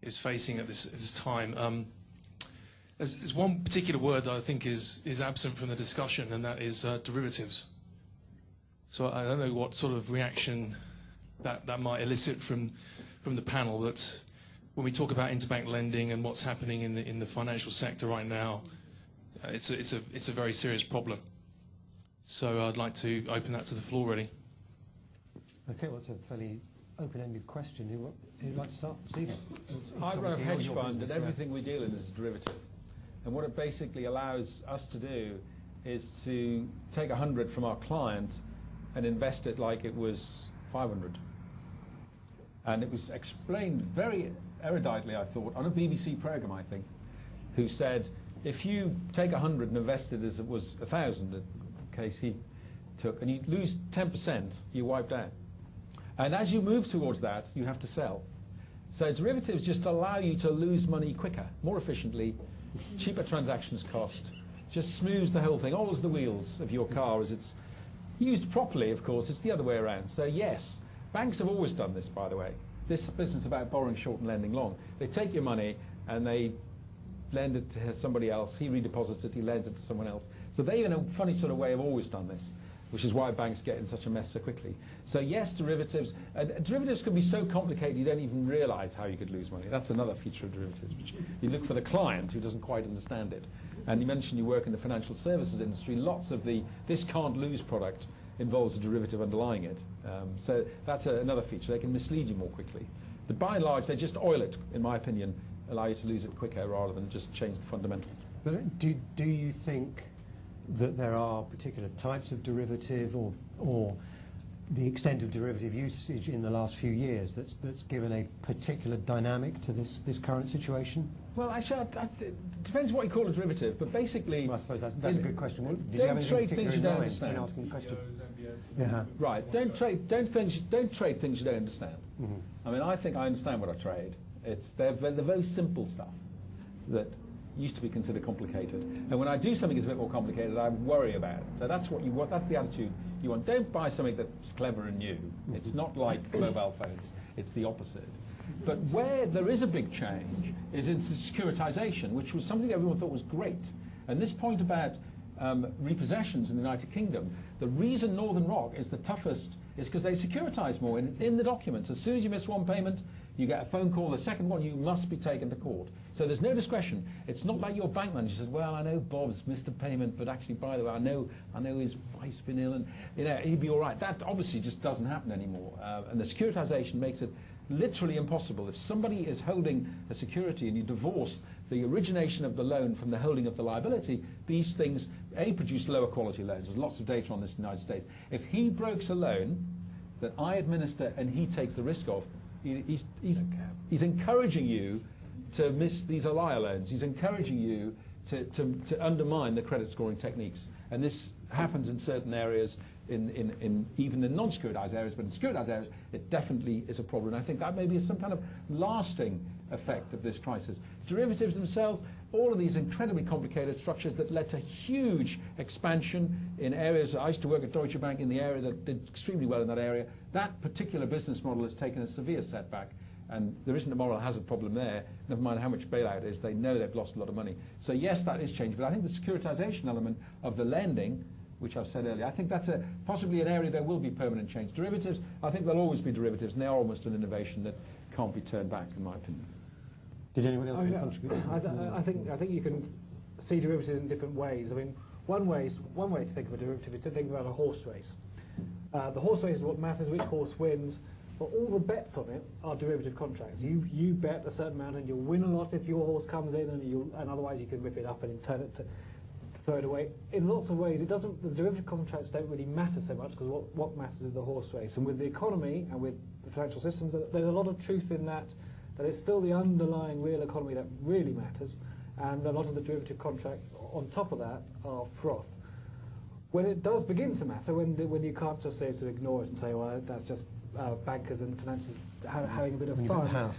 is facing at this time. There's one particular word that I think is absent from the discussion, and that is derivatives. So I don't know what sort of reaction that might elicit from the panel, but when we talk about interbank lending and what's happening in the financial sector right now, it's a very serious problem. So I'd like to open that to the floor, really. Okay, well, it's a fairly open-ended question. Who'd like to start? Steve? I run a hedge fund, and everything we deal in is a derivative. And what it basically allows us to do is to take 100 from our client and invest it like it was 500. And it was explained very eruditely, I thought, on a BBC programme, I think, who said, if you take 100 and invest it as it was 1,000, the case he took, and you lose 10%, you're wiped out. And as you move towards that, you have to sell. So derivatives just allow you to lose money quicker, more efficiently, cheaper transactions cost, just smooths the whole thing, oils the wheels of your car as it's used properly. Of course, it's the other way around. So yes, banks have always done this, by the way. this business about borrowing short and lending long. They take your money and they lend it to somebody else. He redeposits it, he lends it to someone else. So they, in a funny sort of way, have always done this, which is why banks get in such a mess so quickly. So yes, derivatives. Derivatives can be so complicated you don't even realize how you could lose money. That's another feature of derivatives, which you look for the client who doesn't quite understand it. And you mentioned you work in the financial services industry. Lots of the this can't lose product involves a derivative underlying it. So that's another feature. They can mislead you more quickly. But by and large, they just oil it, in my opinion, allow you to lose it quicker rather than just change the fundamentals. But do you think that there are particular types of derivative or the extent of derivative usage in the last few years that's given a particular dynamic to this current situation? Well, actually, it depends what you call a derivative, but basically... Well, I suppose that's a good question. Did don't trade things you don't understand. Asking the question? Yeah. Right. Don't trade things you don't understand. Mm-hmm. I mean, I think I understand what I trade. They're very simple stuff that used to be considered complicated. And when I do something that's a bit more complicated, I worry about it. So that's what you want. That's the attitude you want. Don't buy something that's clever and new. It's not like mobile phones. It's the opposite. But where there is a big change is in securitization, which was something everyone thought was great. And this point about repossessions in the United Kingdom, the reason Northern Rock is the toughest is because they securitize more, and it's in the documents. As soon as you miss one payment, you get a phone call. The second one, you must be taken to court. So there's no discretion. It's not like your bank manager says, well, I know Bob's missed a payment, but actually, by the way, I know his wife's been ill, and he'd be all right. That obviously just doesn't happen anymore. And the securitization makes it literally impossible. If somebody is holding a security and you divorce the origination of the loan from the holding of the liability, these things, produce lower quality loans. There's lots of data on this in the United States. If he breaks a loan that I administer and he takes the risk of, he's encouraging you to miss. These are liar loans. He's encouraging you to undermine the credit scoring techniques. And this happens in certain areas, in even in non-securitized areas, but in securitized areas, it definitely is a problem. And I think that maybe is some kind of lasting effect of this crisis. Derivatives themselves, all of these incredibly complicated structures that led to huge expansion in areas. I used to work at Deutsche Bank in the area that did extremely well in that area. That particular business model has taken a severe setback, and there isn't a moral hazard problem there, never mind how much bailout is. They know they've lost a lot of money. So yes, that is changed, but I think the securitization element of the lending, which I've said earlier, I think that's possibly an area there will be permanent change. Derivatives, I think there'll always be derivatives, and they are almost an innovation that can't be turned back, in my opinion. Did anyone else want to contribute? I think you can see derivatives in different ways. I mean, one way to think of a derivative is to think about a horse race. The horse race is what matters, which horse wins, but all the bets on it are derivative contracts. You bet a certain amount and you'll win a lot if your horse comes in, and otherwise you can rip it up and turn it to throw it away. In lots of ways, the derivative contracts don't really matter so much, because what matters is the horse race. And with the economy and with the financial systems, there's a lot of truth in that it's still the underlying real economy that really matters, and a lot of the derivative contracts on top of that are froth. When it does begin to matter, when you can't just say to ignore it and say, well, that's just bankers and financiers having a bit of fun,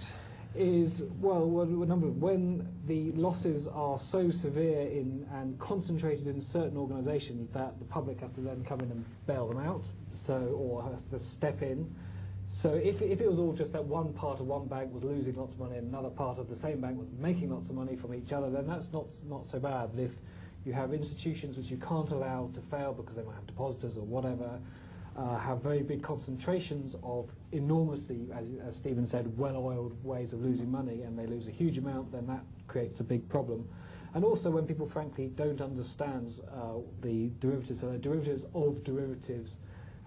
is, when the losses are so severe and concentrated in certain organisations that the public has to then come in and bail them out, or has to step in. So if it was all just that one part of one bank was losing lots of money and another part of the same bank was making lots of money from each other, then that's not so bad. But if you have institutions which you can't allow to fail because they might have depositors or whatever, have very big concentrations of enormously, as Stephen said, well-oiled ways of losing money, and they lose a huge amount, then that creates a big problem. And also when people frankly don't understand the derivatives, so they're derivatives of derivatives,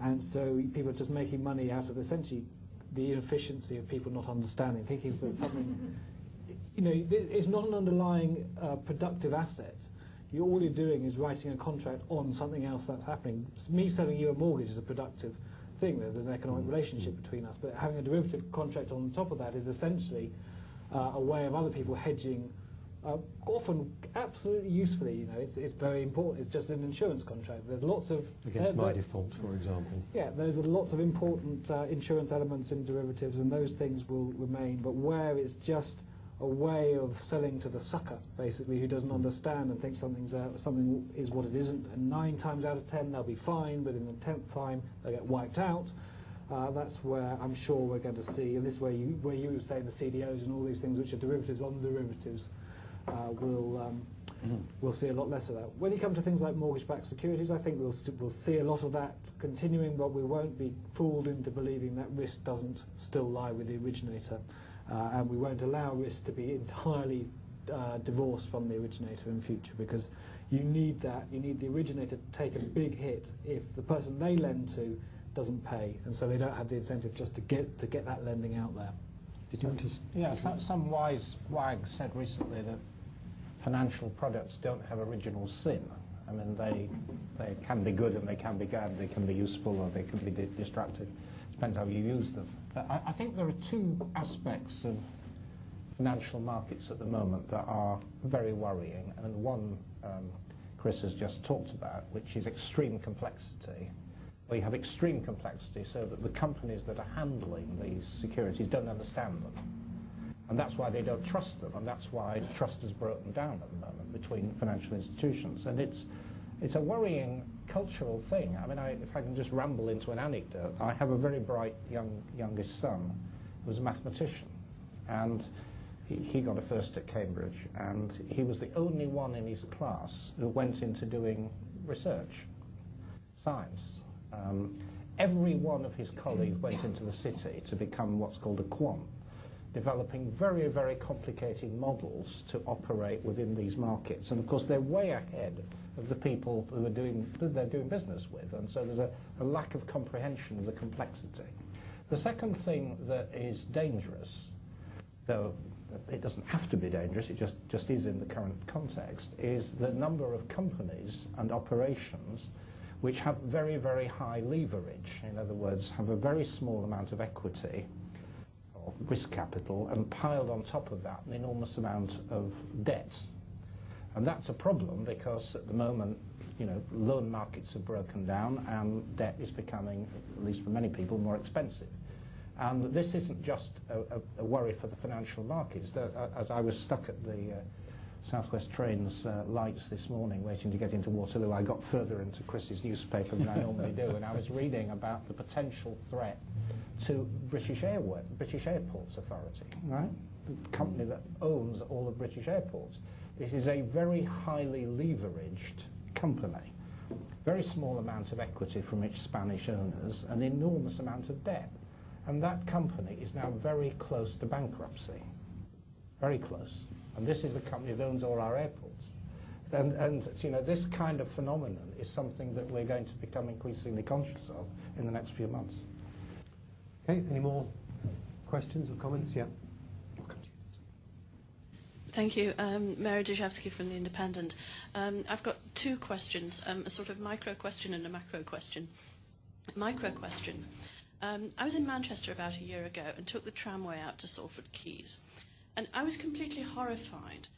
and so people are just making money out of essentially the inefficiency of people not understanding, thinking that something, it's not an underlying productive asset. All you're doing is writing a contract on something else that's happening. Me selling you a mortgage is a productive thing. There's an economic relationship between us. But having a derivative contract on top of that is essentially a way of other people hedging, often absolutely usefully. It's very important. It's just an insurance contract. There's lots of... Against my default, for example. Yeah, there's lots of important insurance elements in derivatives, and those things will remain. But where it's just a way of selling to the sucker, basically, who doesn't understand and thinks something is what it isn't, and 9 times out of 10 they'll be fine, but in the 10th time they'll get wiped out. That's where I'm sure we're going to see, and this is where you were saying the CDOs and all these things which are derivatives on derivatives, we'll see a lot less of that. When you come to things like mortgage-backed securities, I think we'll see a lot of that continuing, but we won't be fooled into believing that risk doesn't still lie with the originator, and we won't allow risk to be entirely divorced from the originator in future, because you need that. You need the originator to take a big hit if the person they lend to doesn't pay, and so they don't have the incentive just to get that lending out there. Did you want to? Yeah, some wise wag said recently that financial products don't have original sin. I mean, they can be good and they can be bad. They can be useful or they can be destructive. Depends how you use them. But I think there are two aspects of financial markets at the moment that are very worrying, and one Chris has just talked about, which is extreme complexity. We have extreme complexity so that the companies that are handling these securities don't understand them. And that's why they don't trust them, and that's why trust has broken down at the moment between financial institutions. And it's a worrying cultural thing. I mean, if I can just ramble into an anecdote, I have a very bright youngest son who was a mathematician, and he got a first at Cambridge, and he was the only one in his class who went into doing research, science. Every one of his colleagues went into the city to become what's called a quant, developing very, very complicated models to operate within these markets. And of course, they're way ahead of the people who they're doing business with. And so there's a lack of comprehension of the complexity. The second thing that is dangerous, though it doesn't have to be dangerous, it just is in the current context, is the number of companies and operations which have very, very high leverage. In other words, have a very small amount of equity or risk capital, and piled on top of that an enormous amount of debt. And that's a problem because at the moment, loan markets have broken down and debt is becoming, at least for many people, more expensive. And this isn't just a worry for the financial markets. As I was stuck at the Southwest Trains lights this morning waiting to get into Waterloo, I got further into Chris's newspaper than I normally do, and I was reading about the potential threat to British Airports Authority, right? The company that owns all of British airports. This is a very highly leveraged company. Very small amount of equity from its Spanish owners, an enormous amount of debt. And that company is now very close to bankruptcy. Very close. And this is the company that owns all our airports. And this kind of phenomenon is something that we're going to become increasingly conscious of in the next few months. Okay, any more questions or comments? Yeah. Thank you. Mary Dejavsky from The Independent. I've got two questions, a sort of micro question and a macro question. Micro question. I was in Manchester about a year ago and took the tramway out to Salford Quays. And I was completely horrified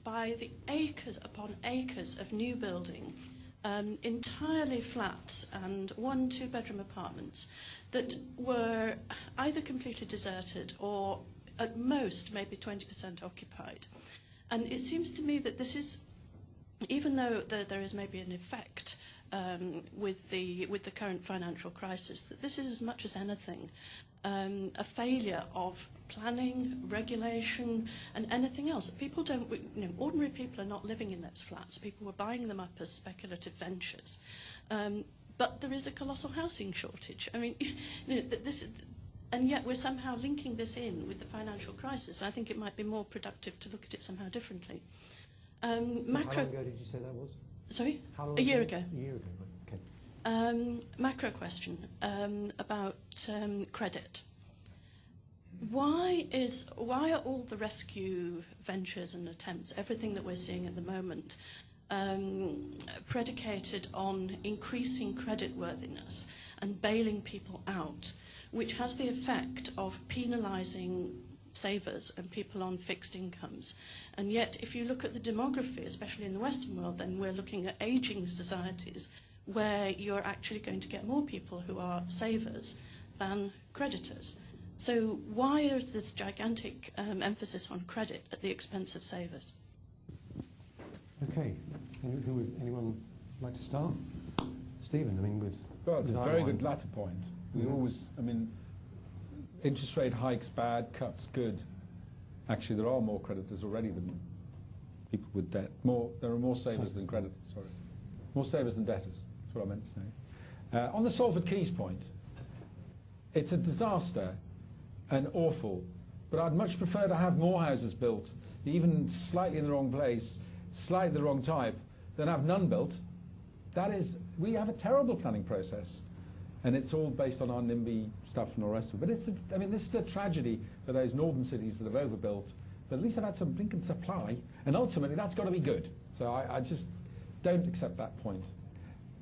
by the acres upon acres of new building, entirely flats and 1- and 2-bedroom apartments that were either completely deserted or at most maybe 20% occupied. And it seems to me that this is, even though there is maybe an effect with the current financial crisis, that this is as much as anything a failure of planning, regulation, and anything else. People don't, ordinary people are not living in those flats. People were buying them up as speculative ventures. But there is a colossal housing shortage. I mean, and yet we're somehow linking this in with the financial crisis. I think it might be more productive to look at it somehow differently. How long ago did you say that was? Are How long a year ago. A year ago, okay. Macro question about credit. Why are all the rescue ventures and attempts, everything that we're seeing at the moment, predicated on increasing creditworthiness and bailing people out, which has the effect of penalising savers and people on fixed incomes? And yet, if you look at the demography, especially in the Western world, then we're looking at ageing societies where you're actually going to get more people who are savers than creditors. So why is this gigantic emphasis on credit at the expense of savers? Okay. Anyone like to start? Stephen, Well, it's a very good latter point. We always, I mean, interest rate hikes bad, cuts good. Actually, there are more creditors already than people with debt. There are more savers than creditors, sorry. More savers than debtors, that's what I meant to say. On the Salford Quays point, it's a disaster and awful, but I'd much prefer to have more houses built, even slightly in the wrong place, slightly the wrong type, than have none built. That is, we have a terrible planning process, and it's all based on our NIMBY stuff and all the rest of it. But I mean, this is a tragedy for those northern cities that have overbuilt, but at least I've had some blinking supply, and ultimately that's got to be good. So I just don't accept that point.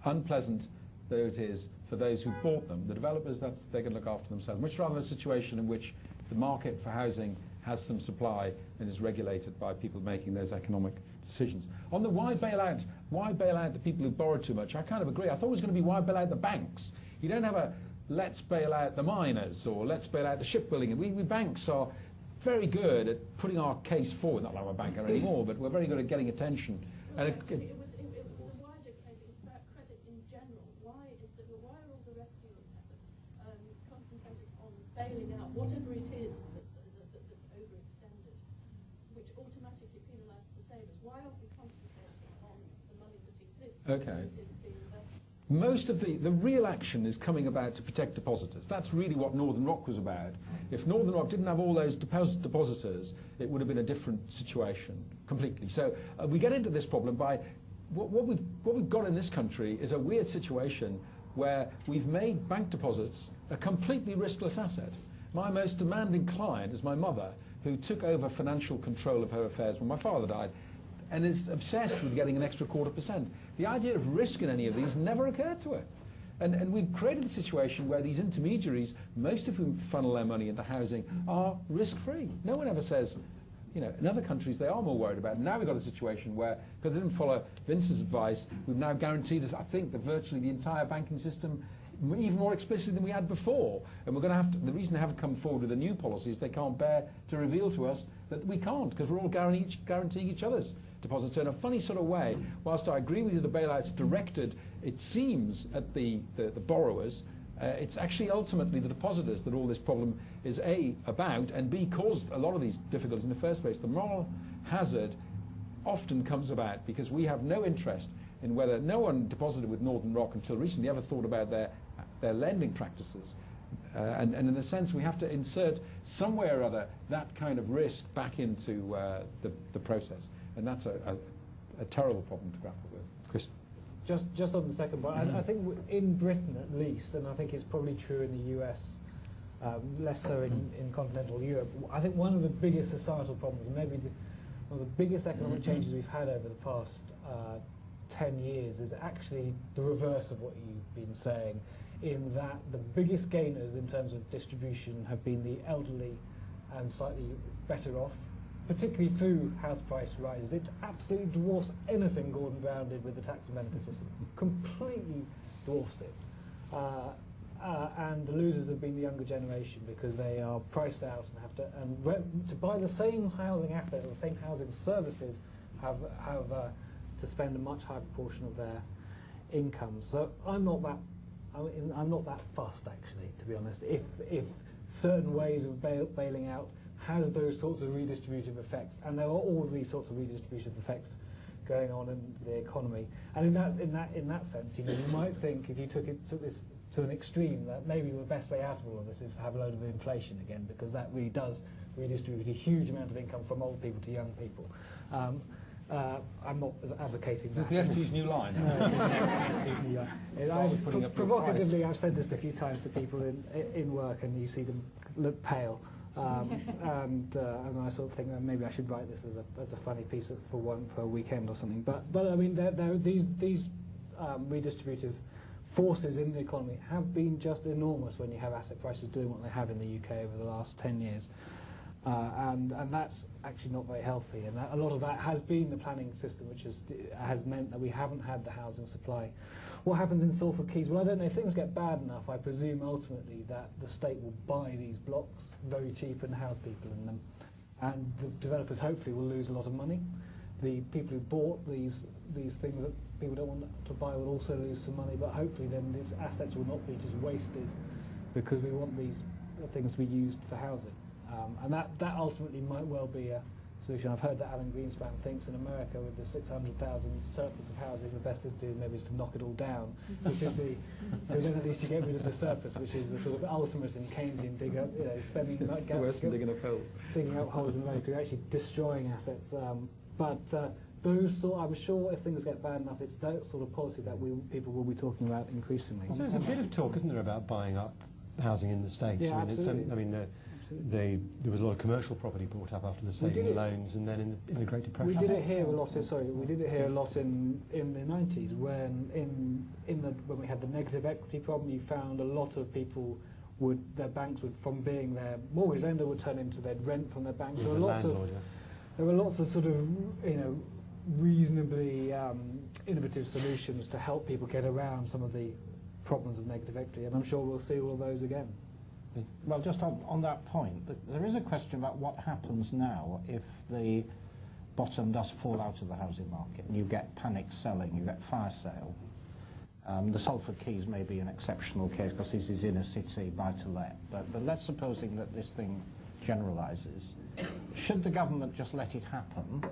Unpleasant though it is for those who bought them, the developers, they can look after themselves. Much rather a situation in which the market for housing has some supply and is regulated by people making those economic decisions. On the why bail out the people who borrowed too much, I kind of agree. I thought it was going to be why bail out the banks. You don't have a let's bail out the miners or let's bail out the shipbuilding. We banks are very good at putting our case forward. Not that I'm a banker anymore, but we're very good at getting attention. And It was a wider case. It was about credit in general. Why are all the rescue efforts concentrated on bailing out whatever it is that's overextended, which automatically penalises the savers? Why aren't we concentrating on the money that exists? Okay. That is being invested? Most of the real action is coming about to protect depositors. That's really what Northern Rock was about. If Northern Rock didn't have all those depositors, it would have been a different situation completely. So we get into this problem by what we've got in this country is a weird situation where we've made bank deposits a completely riskless asset. My most demanding client is my mother, who took over financial control of her affairs when my father died, and is obsessed with getting an extra 0.25%. The idea of risk in any of these never occurred to her. And we've created a situation where these intermediaries, most of whom funnel their money into housing, are risk-free. No one ever says, you know, in other countries they are more worried about it. Now we've got a situation where, because they didn't follow Vince's advice, we've now guaranteed us, I think, that virtually the entire banking system, even more explicitly than we had before. And we're going to have to, the reason they haven't come forward with a new policy is they can't bear to reveal to us that we can't, because we're all guaranteeing each other's deposits in a funny sort of way. Whilst I agree with you the bailout's directed, it seems, at the borrowers, it's actually ultimately the depositors that all this problem is A, about, and B, caused a lot of these difficulties in the first place. The moral hazard often comes about because we have no interest in whether no one deposited with Northern Rock until recently ever thought about their lending practices. And in a sense, we have to insert somewhere or other that kind of risk back into the process. And that's a terrible problem to grapple with. Chris? Just on the second point, I think in Britain at least, and I think it's probably true in the US, less so in continental Europe, I think one of the biggest societal problems, and maybe one of the biggest economic changes we've had over the past 10 years is actually the reverse of what you've been saying, in that the biggest gainers in terms of distribution have been the elderly and slightly better off, particularly through house price rises. It absolutely dwarfs anything Gordon Brown did with the tax and benefit system. Completely dwarfs it. And the losers have been the younger generation because they are priced out and have to buy the same housing asset or the same housing services have to spend a much higher proportion of their income. So I'm not that fussed, actually, to be honest. If certain ways of bailing out has those sorts of redistributive effects, and there are all these sorts of redistributive effects going on in the economy. And in that sense, you might think if you took this to an extreme, that maybe the best way out of all of this is to have a load of inflation again, because that really does redistribute a huge amount of income from old people to young people. I'm not advocating that. Is this the FT's new line? No, provocatively, I've said this a few times to people in work, and you see them look pale. And I sort of think maybe I should write this as a funny piece for a weekend or something. But I mean, these redistributive forces in the economy have been just enormous when you have asset prices doing what they have in the UK over the last 10 years. And that's actually not very healthy, and a lot of that has been the planning system, which has meant that we haven't had the housing supply. What happens in Salford Quays? Well, I don't know. If things get bad enough, I presume ultimately that the state will buy these blocks very cheap and house people in them, and the developers hopefully will lose a lot of money. The people who bought these things that people don't want to buy will also lose some money, but hopefully then these assets will not be just wasted because we want these things to be used for housing. And that ultimately might well be a solution. I've heard that Alan Greenspan thinks in America with the 600,000 surplus of housing, the best thing to do maybe is to knock it all down, which is because then at least you get rid of the surplus, which is the sort of ultimate in Keynesian spending It's the worst than digging up holes. Digging up holes in money to actually destroying assets. I'm sure if things get bad enough, it's that sort of policy that people will be talking about increasingly. So there's a bit of talk, isn't there, about buying up housing in the States? Yeah, absolutely. There was a lot of commercial property brought up after the saving loans, and then in the Great Depression. We did it here a lot. We did it here a lot in the 90s when we had the negative equity problem. You found a lot of people their banks would, from being their mortgage lender, would turn into their rent from their banks. There were lots of sort of reasonably innovative solutions to help people get around some of the problems of negative equity, and I'm sure we'll see all of those again. Well, just on that point, there is a question about what happens now if the bottom does fall out of the housing market and you get panic selling, you get fire sale. The Salford Quays may be an exceptional case because this is inner city buy-to-let, but let's supposing that this thing generalises. Should the government just let it happen?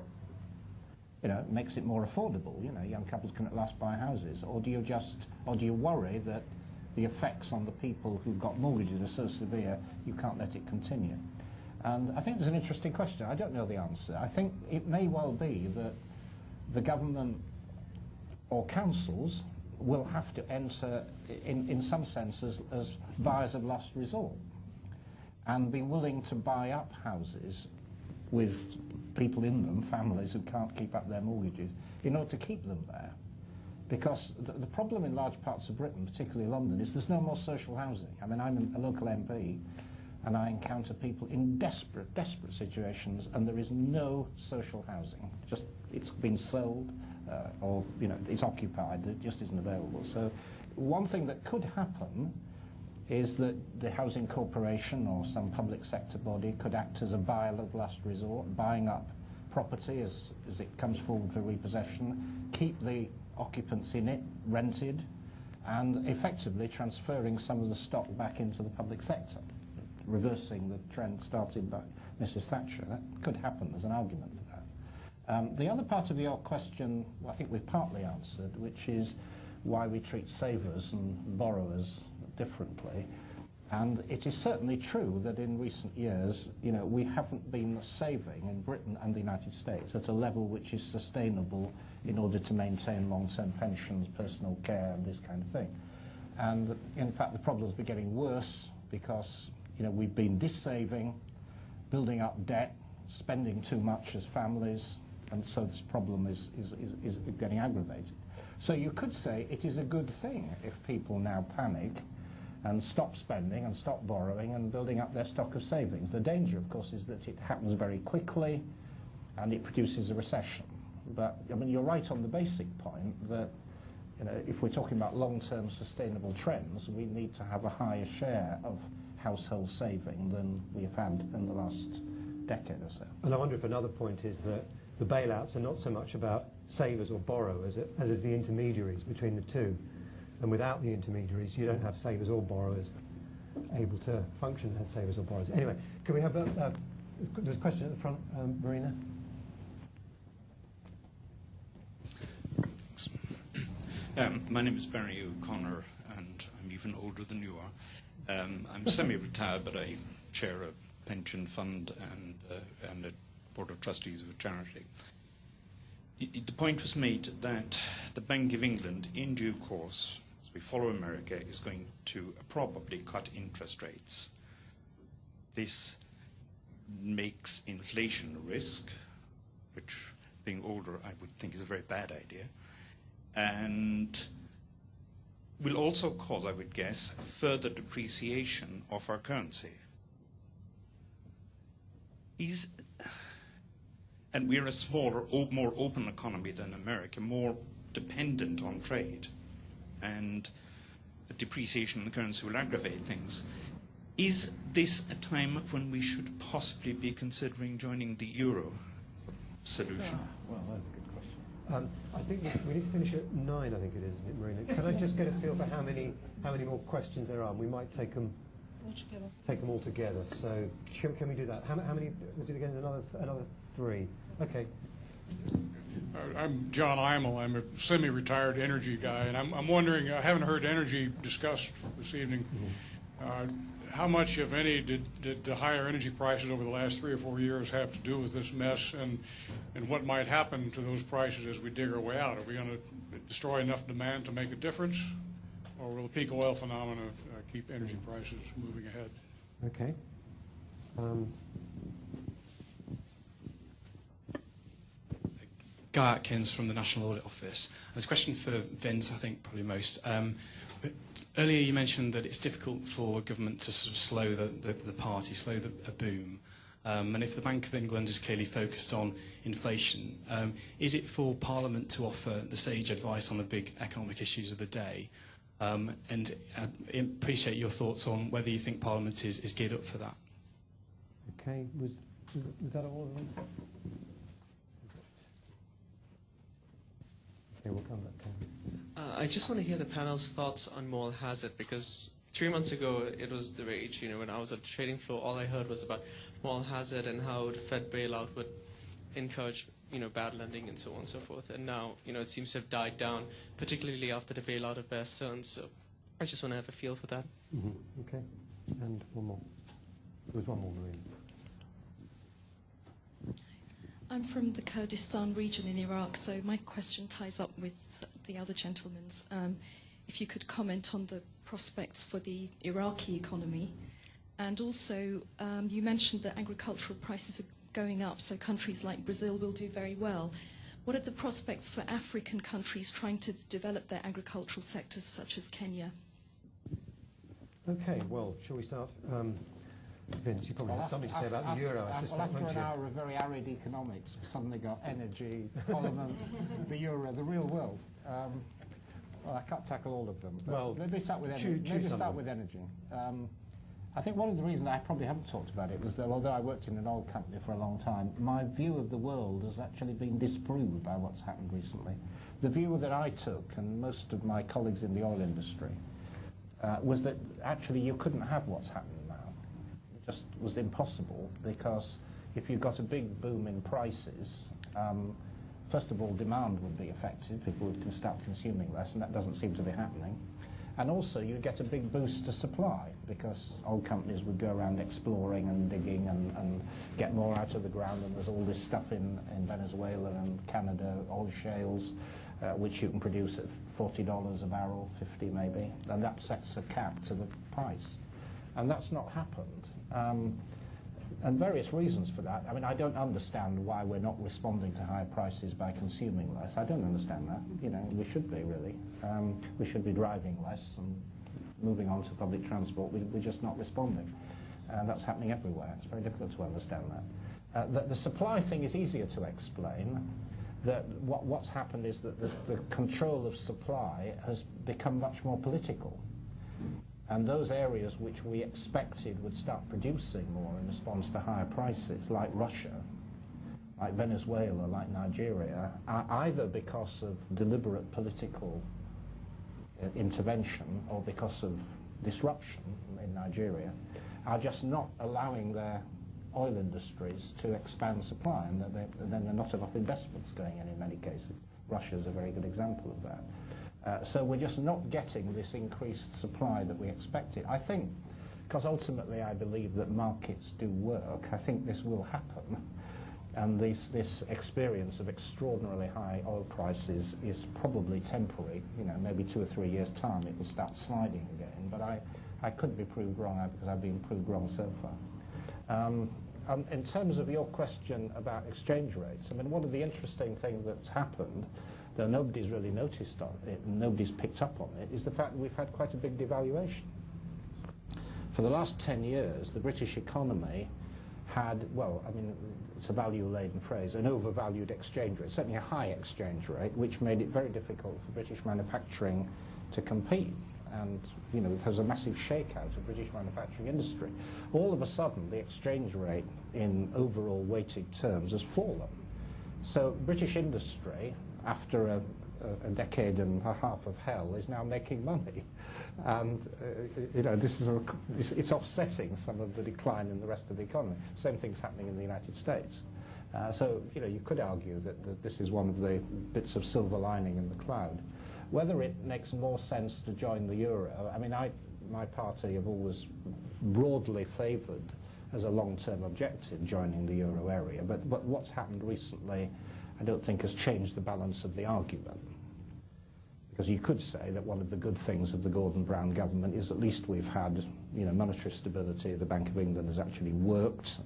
It makes it more affordable. Young couples can at last buy houses, or do you worry that the effects on the people who've got mortgages are so severe you can't let it continue? And I think there's an interesting question. I don't know the answer. I think it may well be that the government or councils will have to enter, in some sense, as buyers of last resort and be willing to buy up houses with people in them, families who can't keep up their mortgages, in order to keep them there. Because the problem in large parts of Britain, particularly London, is there's no more social housing. I mean, I'm a local MP, and I encounter people in desperate situations, and there is no social housing. Just, it's been sold, or, it's occupied, it just isn't available. So one thing that could happen is that the Housing Corporation or some public sector body could act as a buyer of last resort, buying up property as it comes forward for repossession, keep the occupants in it, rented, and effectively transferring some of the stock back into the public sector, reversing the trend started by Mrs. Thatcher. That could happen. There's an argument for that. The other part of your question, I think we've partly answered, which is why we treat savers and borrowers differently. And it is certainly true that in recent years, we haven't been saving in Britain and the United States at a level which is sustainable in order to maintain long-term pensions, personal care, and this kind of thing. And in fact, the problem's been getting worse because, we've been dissaving, building up debt, spending too much as families, and so this problem is getting aggravated. So you could say it is a good thing if people now panic and stop spending and stop borrowing and building up their stock of savings. The danger, of course, is that it happens very quickly and it produces a recession. But, I mean, you're right on the basic point that, if we're talking about long-term sustainable trends, we need to have a higher share of household saving than we've had in the last decade or so. And I wonder if another point is that the bailouts are not so much about savers or borrowers as is the intermediaries between the two. And without the intermediaries, you don't have savers or borrowers able to function as savers or borrowers. Anyway, can we have there's a question at the front, Marina? My name is Barry O'Connor, and I'm even older than you are. I'm semi-retired, but I chair a pension fund and a board of trustees of a charity. The point was made that the Bank of England, in due course, as we follow America, is going to probably cut interest rates. This makes inflation a risk, which, being older, I would think is a very bad idea, and will also cause, I would guess, further depreciation of our currency. And we're a smaller, more open economy than America, more dependent on trade, and the depreciation in the currency will aggravate things. Is this a time when we should possibly be considering joining the euro solution? Well, that's a good question. I think we need to finish at 9, I think it is, isn't it, Marina? Can I just get a feel for how many more questions there are? And we might take them altogether. Take them all together. So can we do that? How many? Was it again? Another 3. Okay. I'm John Imel. I'm a semi-retired energy guy, and I'm wondering, I haven't heard energy discussed this evening. How much, if any, did the higher energy prices over the last 3 or 4 years have to do with this mess, and what might happen to those prices as we dig our way out? Are we going to destroy enough demand to make a difference, or will the peak oil phenomena keep energy prices moving ahead? Okay. Guy Atkins from the National Audit Office. There's a question for Vince, I think probably most. Earlier you mentioned that it's difficult for government to sort of slow the party, slow a boom. And if the Bank of England is clearly focused on inflation, is it for Parliament to offer the sage advice on the big economic issues of the day? And I appreciate your thoughts on whether you think Parliament is geared up for that. Okay. Was that all of them? Okay, we'll come back to I just want to hear the panel's thoughts on moral hazard, because 3 months ago it was the rage. When I was at the trading floor, all I heard was about moral hazard and how the Fed bailout would encourage bad lending and so on and so forth. And now it seems to have died down, particularly after the bailout of Bear Stearns. So I just want to have a feel for that. Okay. And one more. There was one more, Marie. I'm from the Kurdistan region in Iraq, so my question ties up with the other gentleman's. If you could comment on the prospects for the Iraqi economy. And also, you mentioned that agricultural prices are going up, so countries like Brazil will do very well. What are the prospects for African countries trying to develop their agricultural sectors, such as Kenya? Okay, well, shall we start? Vince, you probably have something to say about the euro, I suspect, after won't an you? hour of very arid economics, we've suddenly got energy, Parliament, the euro, the real world. Well, I can't tackle all of them. But well, maybe start with energy. Energy. I think one of the reasons I probably haven't talked about it was that although I worked in an oil company for a long time, my view of the world has actually been disproved by what's happened recently. The view that I took, and most of my colleagues in the oil industry, was that actually you couldn't have what's happened now. It just was impossible, because if you got a big boom in prices, first of all, demand would be affected. People would start consuming less, and that doesn't seem to be happening. And also, you'd get a big boost to supply, because oil companies would go around exploring and digging and get more out of the ground. And there's all this stuff in Venezuela and Canada, oil shales, which you can produce at $40 a barrel, 50 maybe. And that sets a cap to the price. And that's not happened. And various reasons for that. I mean, I don't understand why we're not responding to higher prices by consuming less. I don't understand that. We should be, really. We should be driving less and moving on to public transport. We're just not responding. And that's happening everywhere. It's very difficult to understand that. The supply thing is easier to explain. That what's happened is that the control of supply has become much more political. And those areas which we expected would start producing more in response to higher prices, like Russia, like Venezuela, like Nigeria, are either because of deliberate political intervention or because of disruption in Nigeria, are just not allowing their oil industries to expand supply, and then there are not enough investments going in many cases. Russia is a very good example of that. So we're just not getting this increased supply that we expected. I think, because ultimately I believe that markets do work, I think this will happen. And this experience of extraordinarily high oil prices is probably temporary. Maybe 2 or 3 years' time it will start sliding again. But I could be proved wrong, because I've been proved wrong so far. In terms of your question about exchange rates, I mean, one of the interesting things that's happened, though nobody's really noticed on it and nobody's picked up on it, is the fact that we've had quite a big devaluation. For the last 10 years, the British economy had, well, I mean, it's a value-laden phrase, an overvalued exchange rate, certainly a high exchange rate, which made it very difficult for British manufacturing to compete. And, there was a massive shakeout of British manufacturing industry. All of a sudden, the exchange rate in overall weighted terms has fallen. So British industry, after a decade and a half of hell is now making money. And, this is it's offsetting some of the decline in the rest of the economy. Same thing's happening in the United States. So, you could argue that this is one of the bits of silver lining in the cloud. Whether it makes more sense to join the euro, I mean, my party have always broadly favoured as a long-term objective joining the euro area, but what's happened recently I don't think has changed the balance of the argument. Because you could say that one of the good things of the Gordon Brown government is at least we've had monetary stability, the Bank of England has actually worked.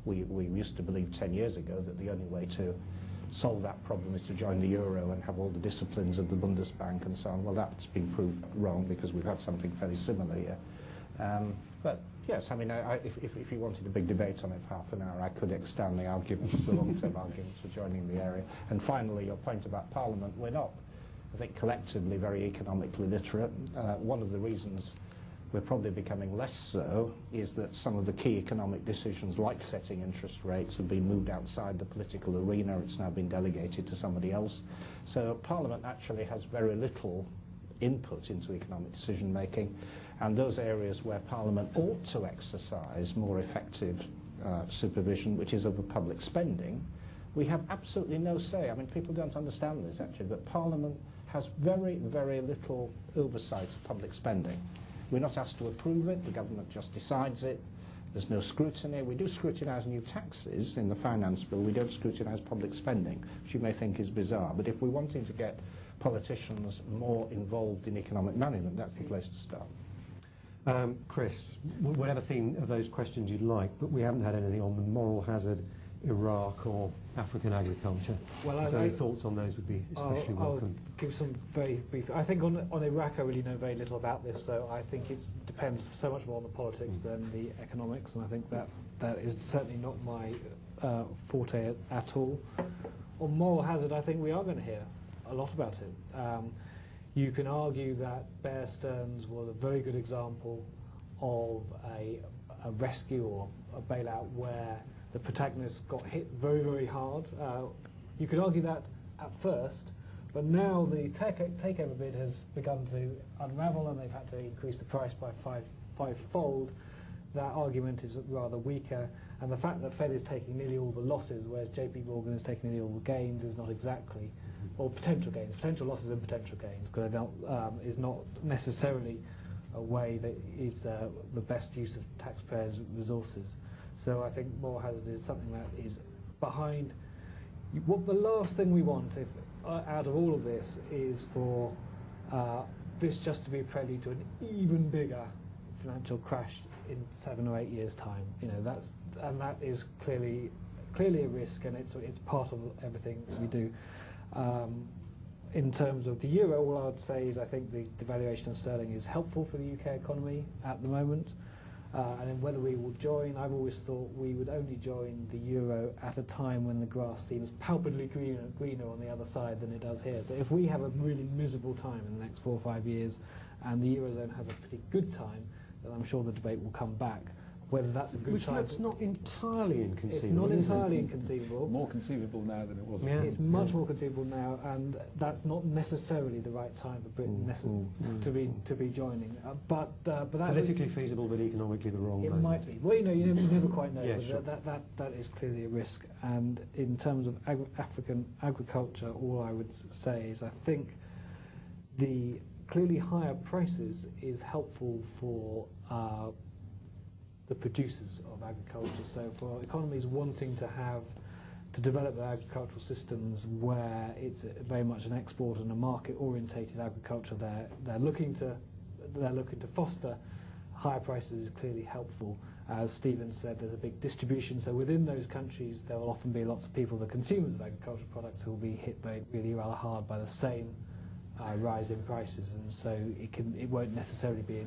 We used to believe 10 years ago that the only way to solve that problem is to join the euro and have all the disciplines of the Bundesbank and so on. Well, that's been proved wrong because we've had something fairly similar here. But yes, I mean, if you wanted a big debate on it for half an hour, I could extend the arguments, the long-term arguments for joining the area. And finally, your point about Parliament, we're not, I think, collectively very economically literate. One of the reasons we're probably becoming less so is that some of the key economic decisions, like setting interest rates, have been moved outside the political arena. It's now been delegated to somebody else. So Parliament actually has very little input into economic decision making, and those areas where Parliament ought to exercise more effective supervision, which is over public spending, we have absolutely no say. I mean, people don't understand this actually, but Parliament has very, very little oversight of public spending. We're not asked to approve it, the government just decides it. There's no scrutiny. We do scrutinise new taxes in the finance bill. We don't scrutinise public spending, which you may think is bizarre. But if we're wanting to get politicians more involved in economic management, that's the place to start. Chris, whatever theme of those questions you'd like, but we haven't had anything on the moral hazard, Iraq or African agriculture. Well, so any thoughts on those would be especially welcome. I'll give some very brief. I think on Iraq I really know very little about this, so I think it depends so much more on the politics than the economics, and I think that is certainly not my forte at all. On moral hazard, I think we are going to hear a lot about it. You can argue that Bear Stearns was a very good example of a rescue or a bailout where the protagonist got hit very, very hard. You could argue that at first, but now the takeover bid has begun to unravel and they've had to increase the price by fivefold. That argument is rather weaker, and the fact that Fed is taking nearly all the losses, whereas JP Morgan is taking nearly all the gains, is not exactly, or potential gains, potential losses and potential gains, because is not necessarily a way that is the best use of taxpayers' resources. So I think moral hazard is something that is behind. What the last thing we want, if out of all of this, is for this just to be a prelude to an even bigger financial crash in 7 or 8 years' time. That is clearly a risk, and it's part of everything that we do. In terms of the euro, all I would say is I think the devaluation of sterling is helpful for the UK economy at the moment. And then whether we will join, I've always thought we would only join the euro at a time when the grass seems palpably greener on the other side than it does here. So if we have a really miserable time in the next 4 or 5 years and the eurozone has a pretty good time, then I'm sure the debate will come back. Whether that's a good time... Which looks not entirely inconceivable. It's not entirely inconceivable. More conceivable now than it was. Yeah, it's much more conceivable now, and that's not necessarily the right time for Britain to be joining. But that politically feasible, but economically the wrong. It might be. Well, you never quite know. Yeah, but sure. that is clearly a risk. And in terms of African agriculture, all I would say is I think the clearly higher prices is helpful for the producers of agriculture. So for economies wanting to develop their agricultural systems where it's very much an export and a market-orientated agriculture, they're looking to foster higher prices is clearly helpful. As Stephen said, there's a big distribution, so within those countries there will often be lots of people, the consumers of agricultural products, who will be hit really rather hard by the same rise in prices, and so it won't necessarily be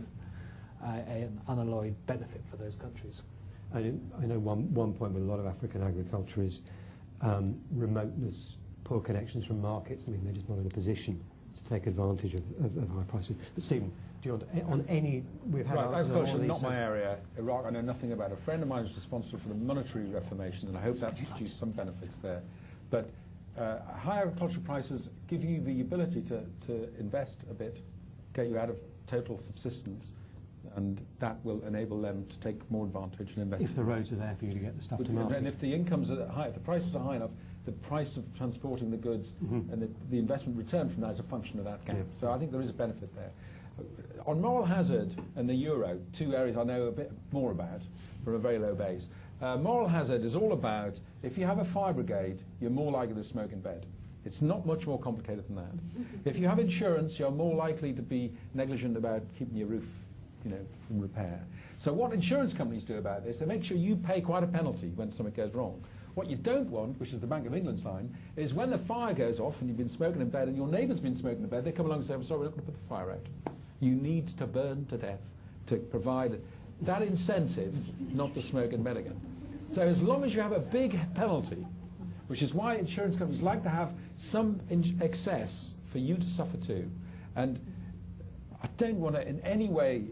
an unalloyed benefit for those countries. I know one point with a lot of African agriculture is remoteness, poor connections from markets. I mean, they're just not in a position to take advantage of high prices. But Stephen, do you want on any? We've had agriculture, not my area. Iraq, I know nothing about. A friend of mine is responsible for the monetary reformation, and I hope that's produced some benefits there. But higher agricultural prices give you the ability to invest a bit, get you out of total subsistence, and that will enable them to take more advantage and invest. If the roads are there for you to get the stuff to market. And if the incomes are high, if the prices are high enough, the price of transporting the goods and the investment return from that is a function of that gap. Yeah. So I think there is a benefit there. On moral hazard and the euro, two areas I know a bit more about from a very low base. Moral hazard is all about, if you have a fire brigade, you're more likely to smoke in bed. It's not much more complicated than that. If you have insurance, you're more likely to be negligent about keeping your roof, in repair. So what insurance companies do about this, they make sure you pay quite a penalty when something goes wrong. What you don't want, which is the Bank of England's line, is when the fire goes off and you've been smoking in bed and your neighbour's been smoking in bed, they come along and say, I'm sorry, we're not going to put the fire out. You need to burn to death to provide that incentive not to smoke in bed again. So as long as you have a big penalty, which is why insurance companies like to have some excess for you to suffer too, and I don't want to in any way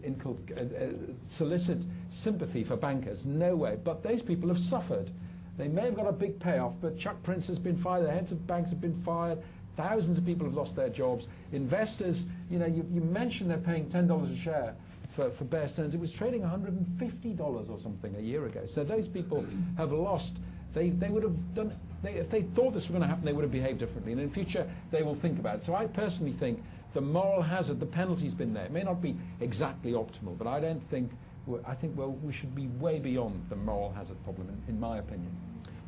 solicit sympathy for bankers, no way, but those people have suffered. They may have got a big payoff, but Chuck Prince has been fired, the heads of banks have been fired, thousands of people have lost their jobs. Investors, you mentioned they're paying $10 a share for Bear Stearns. It was trading $150 or something a year ago. So those people have lost. They would have done, if they thought this was going to happen, they would have behaved differently. And in future, they will think about it. So I personally think the moral hazard, the penalty's been there. It may not be exactly optimal, but I think we should be way beyond the moral hazard problem, in my opinion.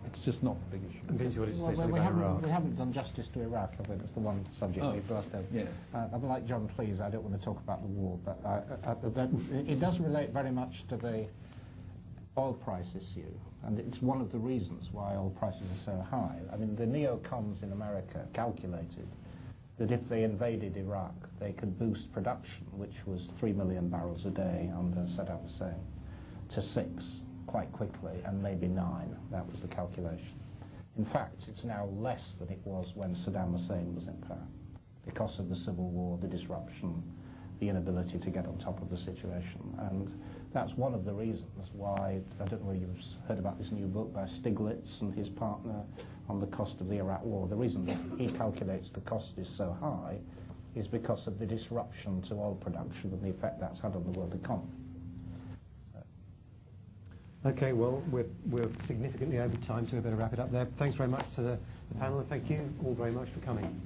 It's just not the big issue. And Vince, you wanted to say Well, something we about Iraq? we haven't done justice to Iraq, have we? That's the one subject we've lost over. Yes. I'm like John, please, I don't want to talk about the war, but it does relate very much to the oil price issue, and it's one of the reasons why oil prices are so high. I mean, the neocons in America calculated that if they invaded Iraq, they could boost production, which was 3 million barrels a day under Saddam Hussein, to 6 quite quickly, and maybe 9. That was the calculation. In fact, it's now less than it was when Saddam Hussein was in power, because of the civil war, the disruption, the inability to get on top of the situation. And that's one of the reasons why, I don't know whether you've heard about this new book by Stiglitz and his partner on the cost of the Iraq war. The reason that he calculates the cost is so high is because of the disruption to oil production and the effect that's had on the world economy. Okay, well, we're significantly over time, so we better wrap it up there. Thanks very much to the panel, and thank you all very much for coming.